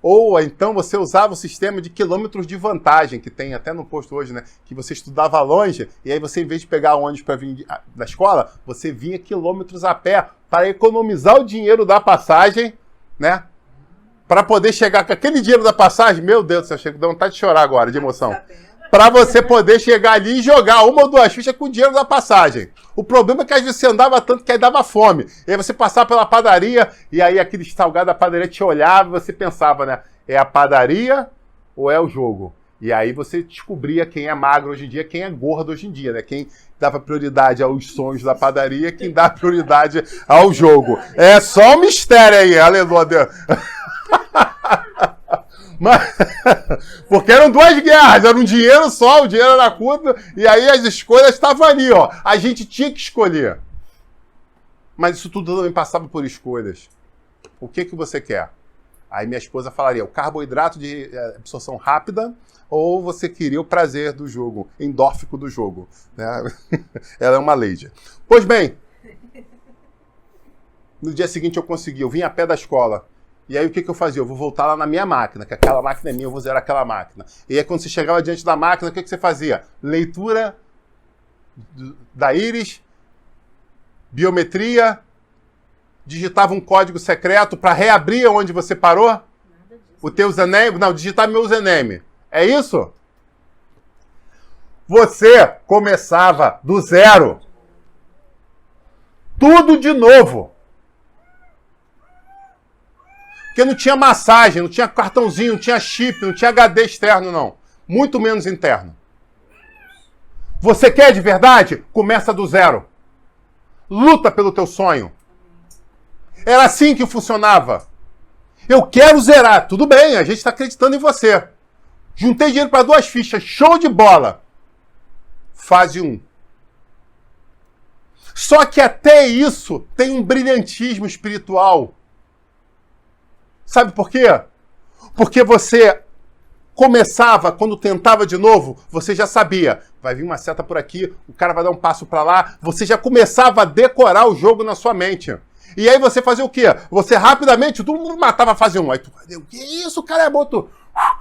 Ou então você usava o sistema de quilômetros de vantagem, que tem até no posto hoje, né? Que você estudava longe, e aí você, em vez de pegar ônibus para vir da escola, você vinha quilômetros a pé para economizar o dinheiro da passagem, né? Para poder chegar com aquele dinheiro da passagem, meu Deus do céu, chega, dá vontade de chorar agora, de emoção. Para você poder chegar ali e jogar 1 ou 2 fichas com o dinheiro da passagem. O problema é que às vezes você andava tanto que aí dava fome. E aí você passava pela padaria e aí aquele salgado da padaria te olhava e você pensava, né? É a padaria ou é o jogo? E aí você descobria quem é magro hoje em dia, quem é gordo hoje em dia, né? Quem dava prioridade aos sonhos da padaria, quem dá prioridade ao jogo. É só um mistério aí, aleluia. Mas, porque eram 2 guerras, era um dinheiro só, o dinheiro era curto, e aí as escolhas estavam ali, ó. A gente tinha que escolher. Mas isso tudo também passava por escolhas. O que você quer? Aí minha esposa falaria, o carboidrato de absorção rápida, ou você queria o prazer do jogo, endórfico do jogo. Né? Ela é uma lady. Pois bem, no dia seguinte eu vim a pé da escola. E aí o que eu fazia? Eu vou voltar lá na minha máquina, que aquela máquina é minha, eu vou zerar aquela máquina. E aí quando você chegava diante da máquina, o que você fazia? Leitura da íris, biometria, digitava um código secreto para reabrir onde você parou? O teu username? Não, digitar meu username. É isso? Você começava do zero. Tudo de novo. Porque não tinha massagem, não tinha cartãozinho, não tinha chip, não tinha HD externo, não. Muito menos interno. Você quer de verdade? Começa do zero. Luta pelo teu sonho. Era assim que funcionava. Eu quero zerar. Tudo bem, a gente está acreditando em você. Juntei dinheiro para 2 fichas. Show de bola. Fase 1. Só que até isso tem um brilhantismo espiritual. Sabe por quê? Porque você começava, quando tentava de novo, você já sabia. Vai vir uma seta por aqui, o cara vai dar um passo para lá. Você já começava a decorar o jogo na sua mente. E aí você fazia o quê? Você rapidamente, todo mundo matava a fase 1. Aí tu, o que isso, cara é bom? Tu...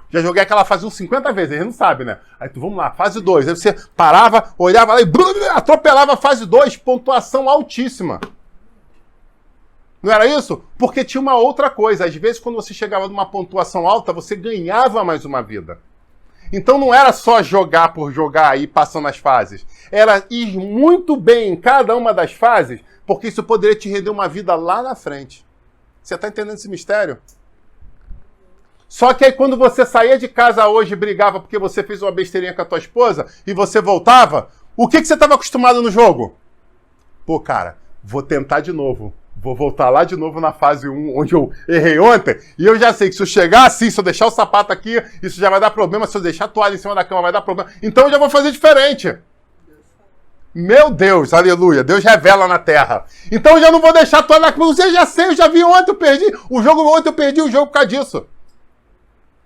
Já joguei aquela fase 1 50 vezes, a gente não sabe, né? Aí tu, vamos lá, fase 2. Aí você parava, olhava lá e atropelava a fase 2, pontuação altíssima. Não era isso? Porque tinha uma outra coisa. Às vezes, quando você chegava numa pontuação alta, você ganhava mais uma vida. Então não era só jogar por jogar e ir passando as fases. Era ir muito bem em cada uma das fases, porque isso poderia te render uma vida lá na frente. Você está entendendo esse mistério? Só que aí quando você saía de casa hoje e brigava porque você fez uma besteirinha com a tua esposa e você voltava, o que você estava acostumado no jogo? Pô, cara, vou tentar de novo. Vou voltar lá de novo na fase 1, onde eu errei ontem, e eu já sei que se eu chegar assim, se eu deixar o sapato aqui, isso já vai dar problema, se eu deixar a toalha em cima da cama vai dar problema. Então eu já vou fazer diferente. Meu Deus, aleluia, Deus revela na terra. Então eu já não vou deixar a toalha na cama, eu já sei, eu já vi ontem, eu perdi ontem eu perdi o jogo por causa disso.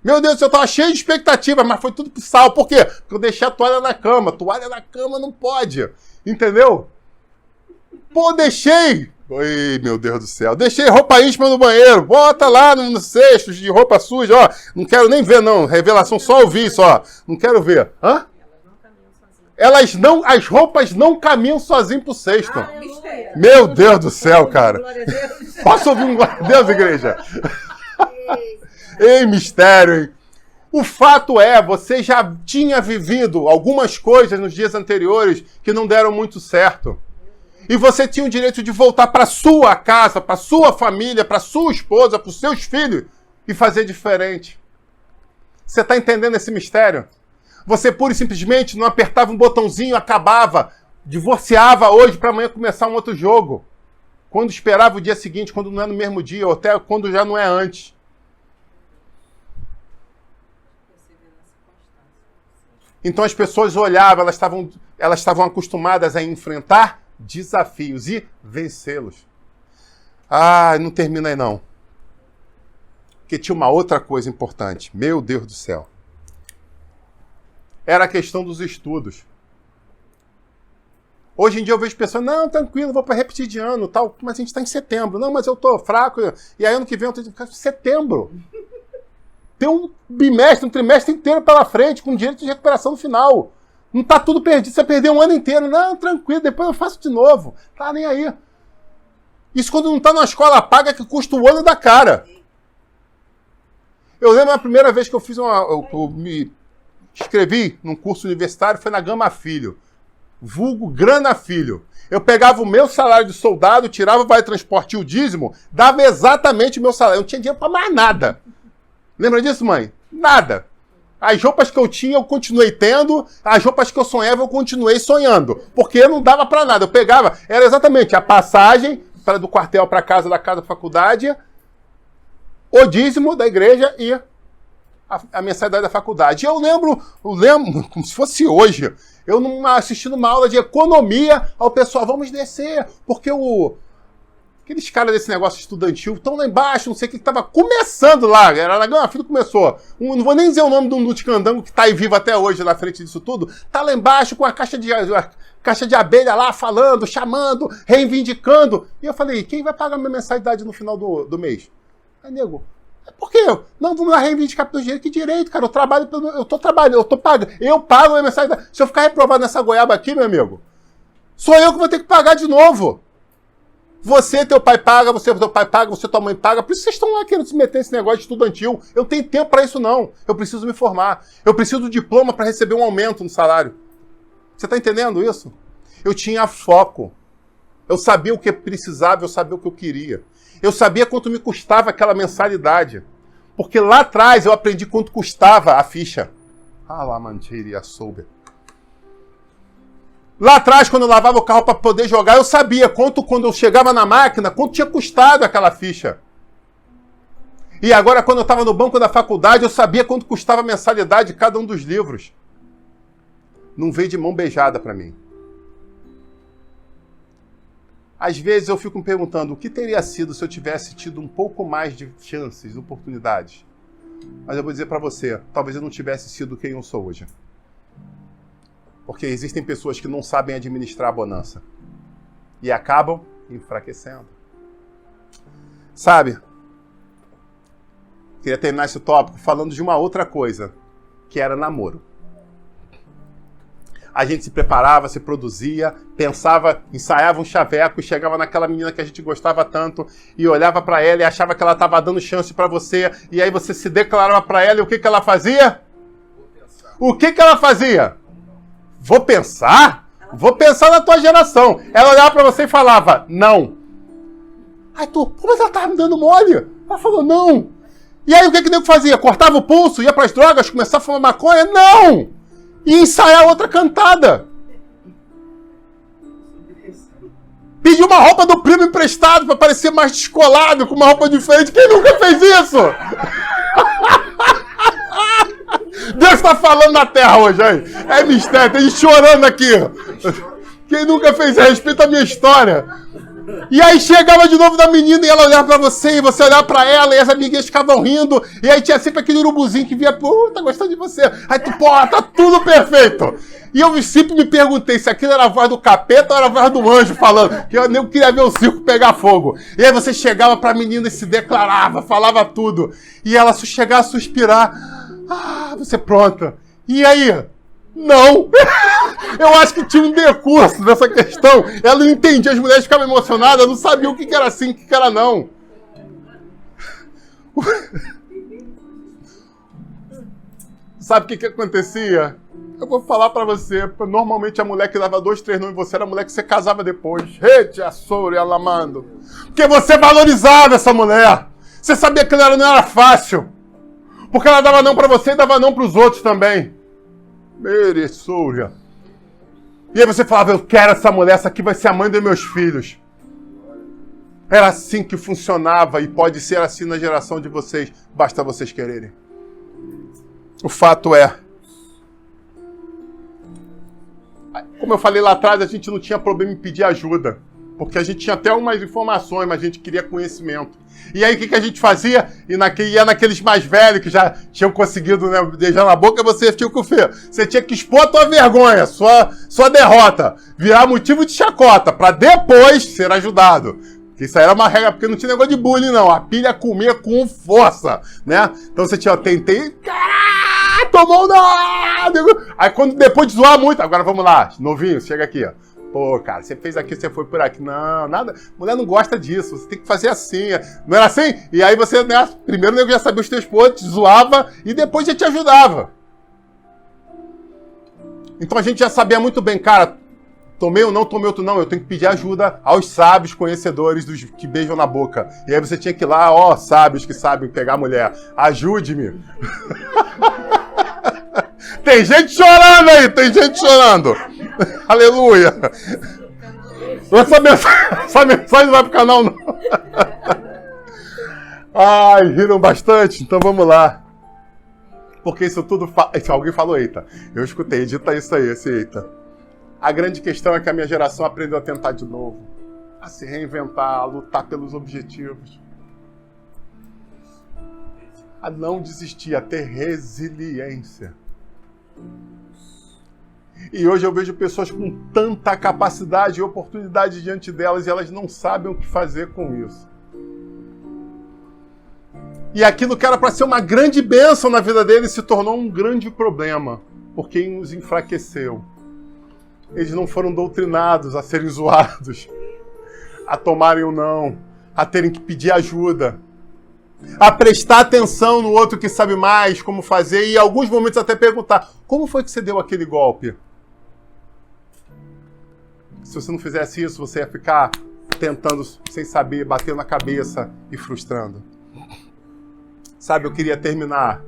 Meu Deus, eu tava cheio de expectativa, mas foi tudo pro sal. Por quê? Porque eu deixei a toalha na cama. Toalha na cama não pode. Entendeu? Pô, deixei. Oi, meu Deus do céu. Deixei roupa íntima no banheiro. Bota lá no cesto de roupa suja, ó. Não quero nem ver, não. Revelação só ouvir, só. Não quero ver. Hã? As roupas não caminham sozinhas pro cesto. Meu Deus do céu, cara. Posso ouvir um glória a Deus, igreja? Ei, mistério, hein? O fato é, você já tinha vivido algumas coisas nos dias anteriores que não deram muito certo. E você tinha o direito de voltar para sua casa, para sua família, para sua esposa, para os seus filhos e fazer diferente. Você está entendendo esse mistério? Você pura e simplesmente não apertava um botãozinho, acabava, divorciava hoje para amanhã começar um outro jogo. Quando esperava o dia seguinte, quando não é no mesmo dia, ou até quando já não é antes. Então as pessoas olhavam, elas estavam acostumadas a enfrentar desafios e vencê-los. Ah, não termina aí não. Porque tinha uma outra coisa importante. Meu Deus do céu. Era a questão dos estudos. Hoje em dia eu vejo pessoas, não, tranquilo, vou para repetir de ano, tal, mas a gente está em setembro. Não, mas eu estou fraco, e aí ano que vem eu estou em setembro. Tem um bimestre, um trimestre inteiro pela frente, com direito de recuperação no final. Não está tudo perdido, você perdeu um ano inteiro. Não, tranquilo, depois eu faço de novo. Tá nem aí. Isso quando não está numa escola paga que custa o olho da cara. Eu lembro a primeira vez que eu me inscrevi num curso universitário, foi na Gama Filho. Vulgo Grana Filho. Eu pegava o meu salário de soldado, tirava o vale transporte e o dízimo, dava exatamente o meu salário. Eu não tinha dinheiro para mais nada. Lembra disso, mãe? Nada. As roupas que eu tinha, eu continuei tendo. As roupas que eu sonhava, eu continuei sonhando. Porque não dava para nada. Eu pegava, era exatamente a passagem do quartel para casa, da casa para faculdade, o dízimo da igreja e a mensalidade da faculdade. E eu lembro, como se fosse hoje, eu assistindo uma aula de economia, ao pessoal, vamos descer, porque aqueles caras desse negócio estudantil estão lá embaixo, não sei o que estava começando lá, era na Gama Filho começou. Não vou nem dizer o nome de um Luticandango que está aí vivo até hoje na frente disso tudo. Tá lá embaixo com a caixa de abelha lá, falando, chamando, reivindicando. E eu falei, quem vai pagar minha mensalidade no final do mês? Aí, nego, por quê? Não, vamos lá reivindicar pelo direito. Que direito, cara? Eu trabalho, eu tô trabalhando, eu tô pagando. Eu pago a minha mensalidade. Se eu ficar reprovado nessa goiaba aqui, meu amigo, sou eu que vou ter que pagar de novo. Você, teu pai paga, teu pai paga, tua mãe paga. Por isso vocês estão lá querendo se meter nesse negócio de estudantil. Eu não tenho tempo para isso, não. Eu preciso me formar. Eu preciso do diploma para receber um aumento no salário. Você está entendendo isso? Eu tinha foco. Eu sabia o que precisava, eu sabia o que eu queria. Eu sabia quanto me custava aquela mensalidade. Porque lá atrás eu aprendi quanto custava a ficha. Lá atrás, quando eu lavava o carro para poder jogar, eu sabia quanto, quando eu chegava na máquina, quanto tinha custado aquela ficha. E agora, quando eu estava no banco da faculdade, eu sabia quanto custava a mensalidade de cada um dos livros. Não veio de mão beijada para mim. Às vezes eu fico me perguntando o que teria sido se eu tivesse tido um pouco mais de chances, oportunidades. Mas eu vou dizer para você, talvez eu não tivesse sido quem eu sou hoje. Porque existem pessoas que não sabem administrar a bonança. E acabam enfraquecendo. Sabe? Queria terminar esse tópico falando de uma outra coisa, que era namoro. A gente se preparava, se produzia, pensava, ensaiava um chaveco, chegava naquela menina que a gente gostava tanto e olhava pra ela e achava que ela estava dando chance pra você, e aí você se declarava pra ela e o que ela fazia? O que ela fazia? Vou pensar? Vou pensar na tua geração. Ela olhava pra você e falava, não. Aí tu, mas ela tava me dando mole. Ela falou, não. E aí o que o nego fazia? Cortava o pulso, ia pras drogas, começava a fumar maconha? Não! E ensaiar outra cantada. Pedir uma roupa do primo emprestado para parecer mais descolado, com uma roupa diferente. Quem nunca fez isso? Deus está falando na terra hoje, hein? É mistério, tem gente chorando aqui. Quem nunca fez isso? Respeita a minha história. E aí chegava de novo da menina e ela olhava pra você, e você olhava pra ela, e as amiguinhas ficavam rindo, e aí tinha sempre aquele urubuzinho que via, pô, tá gostando de você. Aí tu, pô, tá tudo perfeito. E eu sempre me perguntei se aquilo era a voz do capeta ou era a voz do anjo falando, que eu nem queria ver o circo pegar fogo. E aí você chegava pra menina e se declarava, falava tudo, e ela chegava a suspirar, você pronta. E aí? Não! Eu acho que tinha um decurso nessa questão. Ela não entendia, as mulheres ficavam emocionadas, não sabiam o que era sim, o que era não. Sabe o que acontecia? Eu vou falar pra você. Normalmente a mulher que dava 2, 3 nomes em você era a mulher que você casava depois. Rede, açouro e alamando. Porque você valorizava essa mulher. Você sabia que ela não era fácil. Porque ela dava não pra você e dava não pros outros também. Mereçouria. E aí você falava, eu quero essa mulher, essa aqui vai ser a mãe dos meus filhos. Era assim que funcionava e pode ser assim na geração de vocês, basta vocês quererem. O fato é, como eu falei lá atrás, a gente não tinha problema em pedir ajuda, porque a gente tinha até umas informações, mas a gente queria conhecimento. E aí o que a gente fazia? Ia naqueles mais velhos que já tinham conseguido, né, beijar na boca, você tinha que ver. Você tinha que expor a tua vergonha, sua derrota, virar motivo de chacota, para depois ser ajudado. Isso aí era uma regra, porque não tinha negócio de bullying, não. A pilha comia com força, né? Então você tinha, tentei, caralho, tomou nada. Aí quando depois de zoar muito, agora vamos lá, novinho, chega aqui, ó. Pô, cara, você fez aqui, você foi por aqui. Não, nada. Mulher não gosta disso. Você tem que fazer assim. Não era assim? E aí você, né? Primeiro eu já sabia os teus pontos, zoava e depois já te ajudava. Então a gente já sabia muito bem, cara, tomei ou não tomei outro não. Eu tenho que pedir ajuda aos sábios conhecedores dos que beijam na boca. E aí você tinha que ir lá, ó, sábios que sabem pegar a mulher. Ajude-me. Tem gente chorando aí, tem gente chorando. Aleluia. Essa mensagem não vai pro canal, não. Ai, riram bastante, então vamos lá. Porque isso tudo... Alguém falou eita. Eu escutei, edita isso aí, esse eita. A grande questão é que a minha geração aprendeu a tentar de novo. A se reinventar, a lutar pelos objetivos. A não desistir, a ter resiliência. E hoje eu vejo pessoas com tanta capacidade e oportunidade diante delas e elas não sabem o que fazer com isso. E aquilo que era para ser uma grande bênção na vida deles se tornou um grande problema, porque os enfraqueceu. Eles não foram doutrinados a serem zoados, a tomarem o não, a terem que pedir ajuda, a prestar atenção no outro que sabe mais como fazer e em alguns momentos até perguntar, como foi que você deu aquele golpe? Se você não fizesse isso, você ia ficar tentando sem saber, batendo na cabeça e frustrando. Sabe, eu queria terminar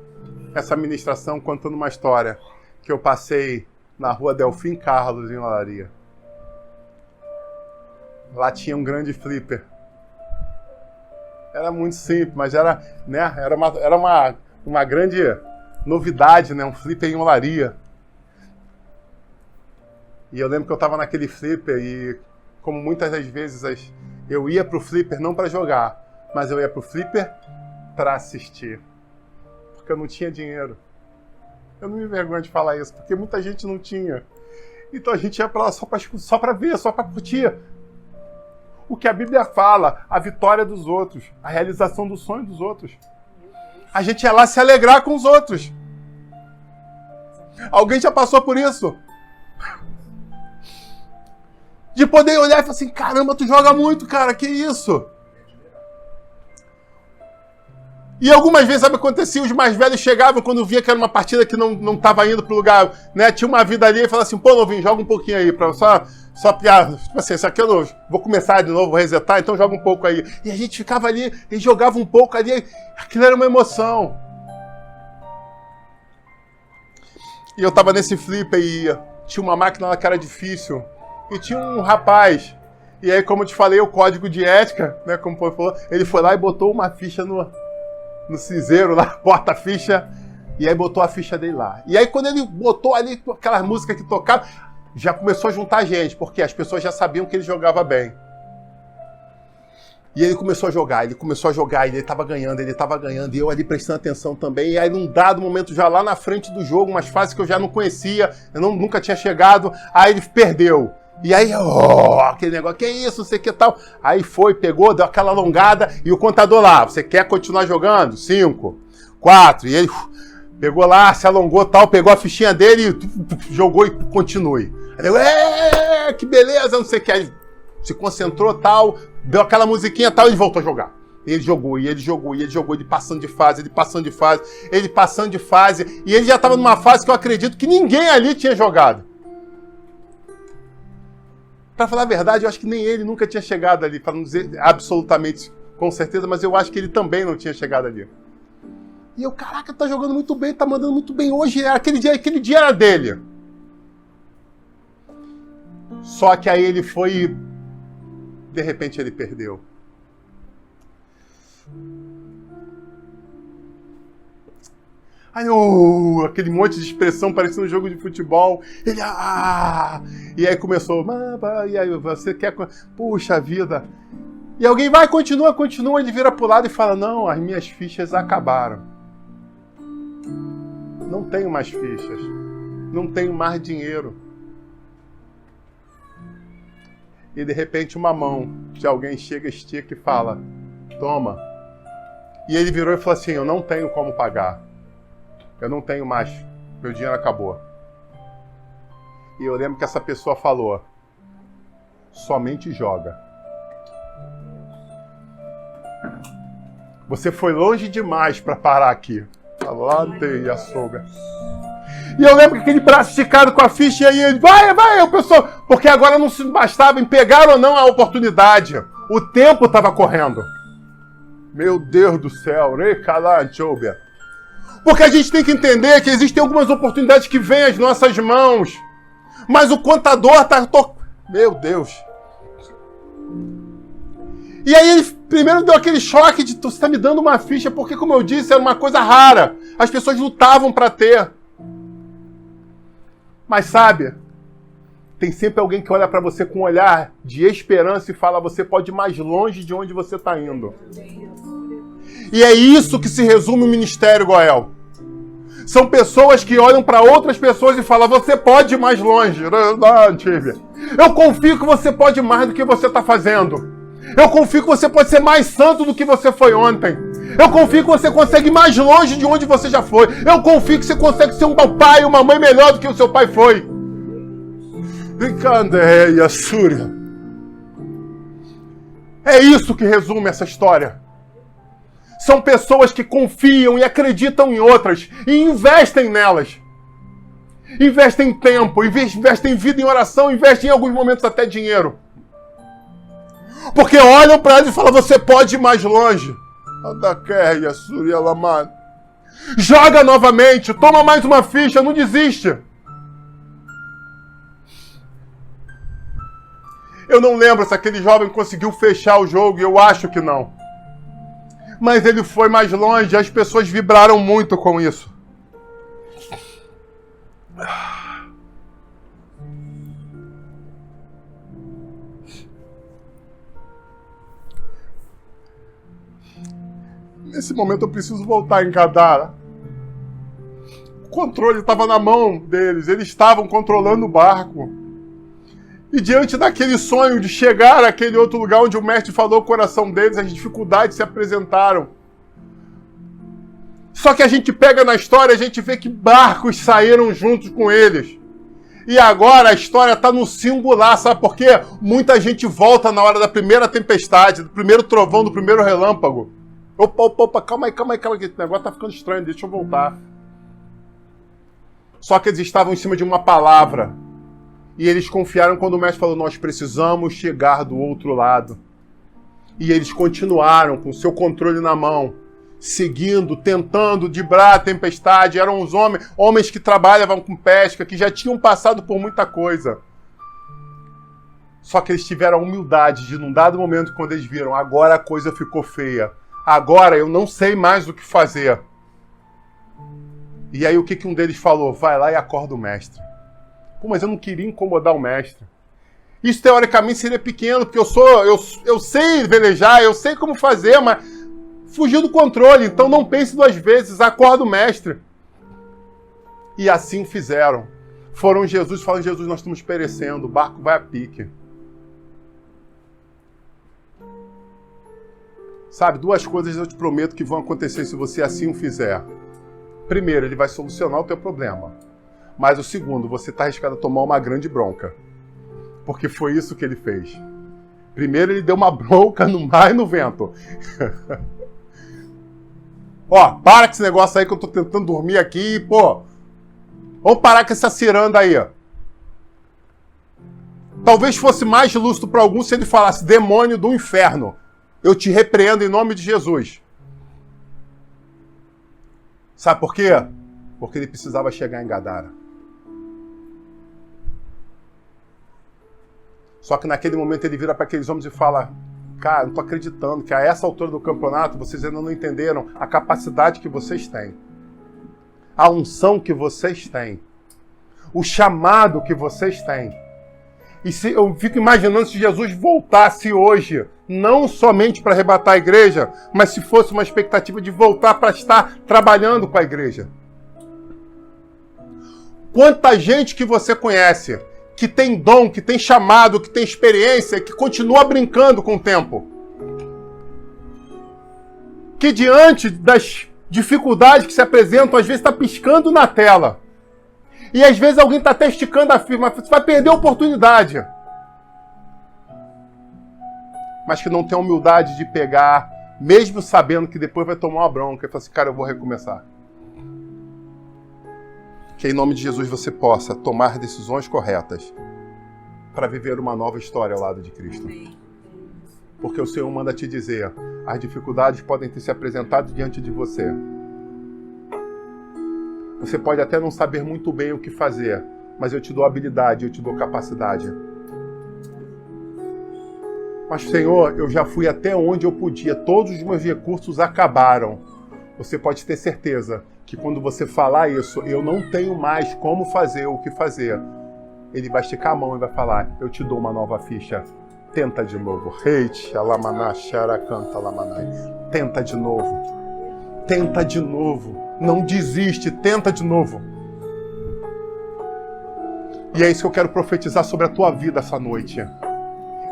essa ministração contando uma história que eu passei na rua Delfim Carlos, em Olaria. Lá tinha um grande flipper. Era muito simples, mas era uma grande novidade, né? Um flipper em Olaria. E eu lembro que eu estava naquele flipper e, como muitas das vezes, eu ia pro flipper não para jogar, mas eu ia pro flipper para assistir. Porque eu não tinha dinheiro. Eu não me envergonho de falar isso, porque muita gente não tinha. Então a gente ia para lá só para ver, só para curtir. O que a Bíblia fala, a vitória dos outros, a realização do sonho dos outros. A gente ia lá se alegrar com os outros. Alguém já passou por isso? De poder olhar e falar assim, caramba, tu joga muito, cara, que isso? E algumas vezes, sabe, acontecia, os mais velhos chegavam quando via que era uma partida que não estava indo pro lugar, né, tinha uma vida ali, e falavam assim, pô, novinho, joga um pouquinho aí, só piar, tipo assim, isso aqui eu não, vou começar de novo, vou resetar, então joga um pouco aí. E a gente ficava ali, e jogava um pouco ali, aquilo era uma emoção. E eu tava nesse flipper e tinha uma máquina lá que era difícil, e tinha um rapaz, e aí, como eu te falei, o código de ética, né, como o povo falou, ele foi lá e botou uma ficha no cinzeiro lá, porta-ficha, e aí botou a ficha dele lá. E aí quando ele botou ali aquela música que tocava, já começou a juntar gente, porque as pessoas já sabiam que ele jogava bem. E ele começou a jogar, e ele estava ganhando, e eu ali prestando atenção também, e aí num dado momento, já lá na frente do jogo, umas fases que eu já não conhecia, eu nunca tinha chegado, aí ele perdeu. E aí, aquele negócio, que isso, não sei o que tal. Aí foi, pegou, deu aquela alongada e o contador lá, você quer continuar jogando? 5, 4, e ele pegou lá, se alongou tal, pegou a fichinha dele e jogou e continue. Aí eu, que beleza, não sei o que. Aí se concentrou tal, deu aquela musiquinha tal e ele voltou a jogar. Ele jogou, ele passando de fase, e ele já estava numa fase que eu acredito que ninguém ali tinha jogado. Pra falar a verdade, eu acho que nem ele nunca tinha chegado ali, para não dizer absolutamente com certeza, mas eu acho que ele também não tinha chegado ali. E eu, caraca, tá jogando muito bem, tá mandando muito bem hoje, aquele dia era dele. Só que aí ele foi e, de repente, ele perdeu. Aí, aquele monte de expressão parecendo um jogo de futebol. Ele, E aí começou, e aí você quer... Puxa vida. E alguém vai, continua, ele vira pro lado e fala, não, as minhas fichas acabaram. Não tenho mais fichas. Não tenho mais dinheiro. E de repente uma mão de alguém chega, estica e fala, toma. E ele virou e falou assim, eu não tenho como pagar. Eu não tenho mais, meu dinheiro acabou. E eu lembro que essa pessoa falou, somente joga. Você foi longe demais para parar aqui. Falou, e a sogra. E eu lembro que aquele braço esticado com a ficha, e aí ele, vai, o pessoal, porque agora não se bastava em pegar ou não a oportunidade. O tempo estava correndo. Meu Deus do céu, porque a gente tem que entender que existem algumas oportunidades que vêm às nossas mãos. Mas o contador está... Meu Deus. E aí ele primeiro deu aquele choque de você está me dando uma ficha, porque, como eu disse, era uma coisa rara. As pessoas lutavam para ter. Mas sabe, tem sempre alguém que olha para você com um olhar de esperança e fala, você pode ir mais longe de onde você está indo. E é isso que se resume o Ministério Goel. São pessoas que olham para outras pessoas e falam, você pode ir mais longe. Eu confio que você pode ir mais do que você está fazendo. Eu confio que você pode ser mais santo do que você foi ontem. Eu confio que você consegue ir mais longe de onde você já foi. Eu confio que você consegue ser um pai e uma mãe melhor do que o seu pai foi. Brincadeira, Súria. É isso que resume essa história. São pessoas que confiam e acreditam em outras e investem nelas. Investe em tempo, investe em vida, em oração, investe em alguns momentos até dinheiro. Porque olham para eles e falam, você pode ir mais longe. Joga novamente, toma mais uma ficha, não desiste. Eu não lembro se aquele jovem conseguiu fechar o jogo, eu acho que não. Mas ele foi mais longe, as pessoas vibraram muito com isso. Nesse momento eu preciso voltar em Gadara. O controle estava na mão deles, eles estavam controlando o barco. E diante daquele sonho de chegar àquele outro lugar onde o mestre falou o coração deles, as dificuldades se apresentaram. Só que a gente pega na história, a gente vê que barcos saíram juntos com eles. E agora a história está no singular, sabe por quê? Muita gente volta na hora da primeira tempestade, do primeiro trovão, do primeiro relâmpago. Opa, calma aí, esse negócio tá ficando estranho, deixa eu voltar. Só que eles estavam em cima de uma palavra. E eles confiaram quando o mestre falou, nós precisamos chegar do outro lado. E eles continuaram com o seu controle na mão, seguindo, tentando driblar a tempestade. Eram os homens que trabalhavam com pesca, que já tinham passado por muita coisa. Só que eles tiveram a humildade de, num dado momento, quando eles viram, agora a coisa ficou feia. Agora eu não sei mais o que fazer. E aí o que um deles falou? Vai lá e acorda o mestre. Pô, mas eu não queria incomodar o mestre. Isso teoricamente seria pequeno, porque eu sei velejar, eu sei como fazer, mas fugiu do controle. Então não pense duas vezes, acorda o mestre. E assim fizeram. Foram Jesus e falaram, Jesus, nós estamos perecendo, o barco vai a pique. Sabe, duas coisas eu te prometo que vão acontecer se você assim o fizer. Primeiro, ele vai solucionar o teu problema. Mas o segundo, você está arriscado a tomar uma grande bronca. Porque foi isso que ele fez. Primeiro, ele deu uma bronca no mar e no vento. Ó, para com esse negócio aí que eu tô tentando dormir aqui, pô. Vamos parar com essa ciranda aí. Talvez fosse mais lúcido para alguns se ele falasse, demônio do inferno. Eu te repreendo em nome de Jesus. Sabe por quê? Porque ele precisava chegar em Gadara. Só que naquele momento ele vira para aqueles homens e fala, cara, não tô acreditando que a essa altura do campeonato vocês ainda não entenderam a capacidade que vocês têm. A unção que vocês têm. O chamado que vocês têm. E se eu fico imaginando se Jesus voltasse hoje, não somente para arrebatar a igreja, mas se fosse uma expectativa de voltar para estar trabalhando com a igreja. Quanta gente que você conhece, que tem dom, que tem chamado, que tem experiência, que continua brincando com o tempo. Que diante das dificuldades que se apresentam, às vezes está piscando na tela. E às vezes alguém está até esticando a firma, você vai perder a oportunidade. Mas que não tem a humildade de pegar, mesmo sabendo que depois vai tomar uma bronca, e falar assim, cara, eu vou recomeçar. Que em nome de Jesus você possa tomar decisões corretas para viver uma nova história ao lado de Cristo. Porque o Senhor manda te dizer, as dificuldades podem ter se apresentado diante de você. Você pode até não saber muito bem o que fazer, mas eu te dou habilidade, eu te dou capacidade. Mas, Senhor, eu já fui até onde eu podia, todos os meus recursos acabaram. Você pode ter certeza que quando você falar isso, eu não tenho mais como fazer o que fazer. Ele vai esticar a mão e vai falar, eu te dou uma nova ficha. Tenta de novo. Tenta de novo. Tenta de novo. Não desiste, tenta de novo. E é isso que eu quero profetizar sobre a tua vida essa noite.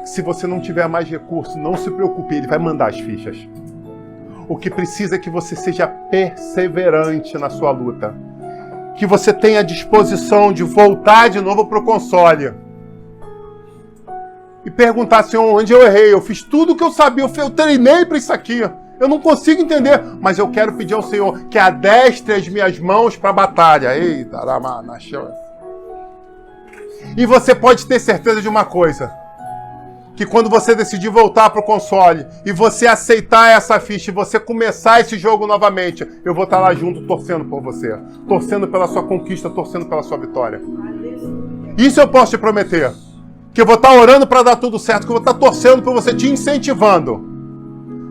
Se você não tiver mais recurso, não se preocupe, ele vai mandar as fichas. O que precisa é que você seja perseverante na sua luta. Que você tenha a disposição de voltar de novo para o console. E perguntar, Senhor, onde eu errei? Eu fiz tudo o que eu sabia, eu treinei para isso aqui. Eu não consigo entender, mas eu quero pedir ao Senhor que adestre as minhas mãos para a batalha. Eita, E você pode ter certeza de uma coisa. Que quando você decidir voltar pro console e você aceitar essa ficha e você começar esse jogo novamente, eu vou estar lá junto torcendo por você. Torcendo pela sua conquista, torcendo pela sua vitória. Isso eu posso te prometer. Que eu vou estar orando para dar tudo certo, que eu vou estar torcendo por você, te incentivando.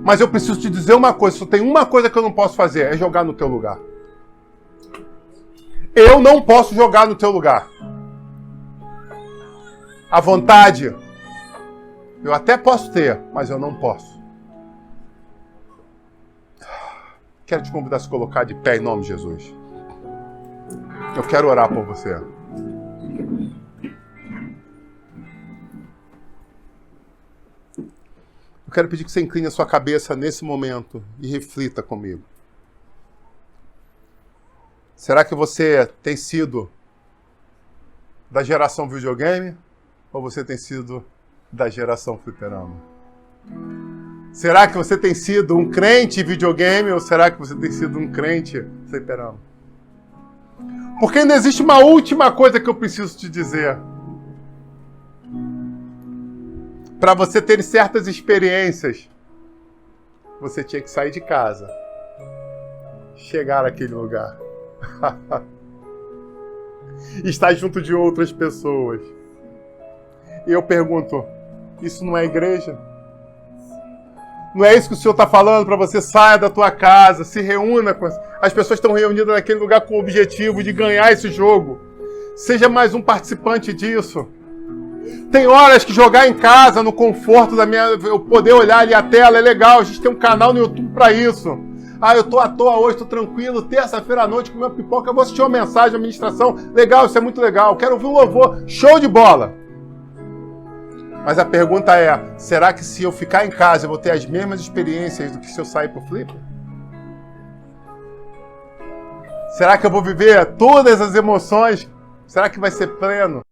Mas eu preciso te dizer uma coisa, só tem uma coisa que eu não posso fazer, é jogar no teu lugar. Eu não posso jogar no teu lugar. A vontade, eu até posso ter, mas eu não posso. Quero te convidar a se colocar de pé em nome de Jesus. Eu quero orar por você. Eu quero pedir que você incline a sua cabeça nesse momento e reflita comigo. Será que você tem sido da geração videogame ou você tem sido da geração fliperama? Será que você tem sido um crente videogame ou será que você tem sido um crente fliperama? Porque ainda existe uma última coisa que eu preciso te dizer. Para você ter certas experiências, você tinha que sair de casa, chegar naquele lugar, estar junto de outras pessoas. E eu pergunto, isso não é igreja? Não é isso que o Senhor está falando para você? Saia da tua casa, se reúna com as pessoas estão reunidas naquele lugar com o objetivo de ganhar esse jogo. Seja mais um participante disso. Tem horas que jogar em casa, no conforto da minha... Eu poder olhar ali a tela, é legal. A gente tem um canal no YouTube para isso. Ah, eu tô à toa hoje, tô tranquilo. Terça-feira à noite com meu pipoca, eu vou assistir uma mensagem, uma ministração. Legal, isso é muito legal. Quero ouvir um louvor. Show de bola! Mas a pergunta é, será que se eu ficar em casa eu vou ter as mesmas experiências do que se eu sair pro Flip? Será que eu vou viver todas as emoções? Será que vai ser pleno?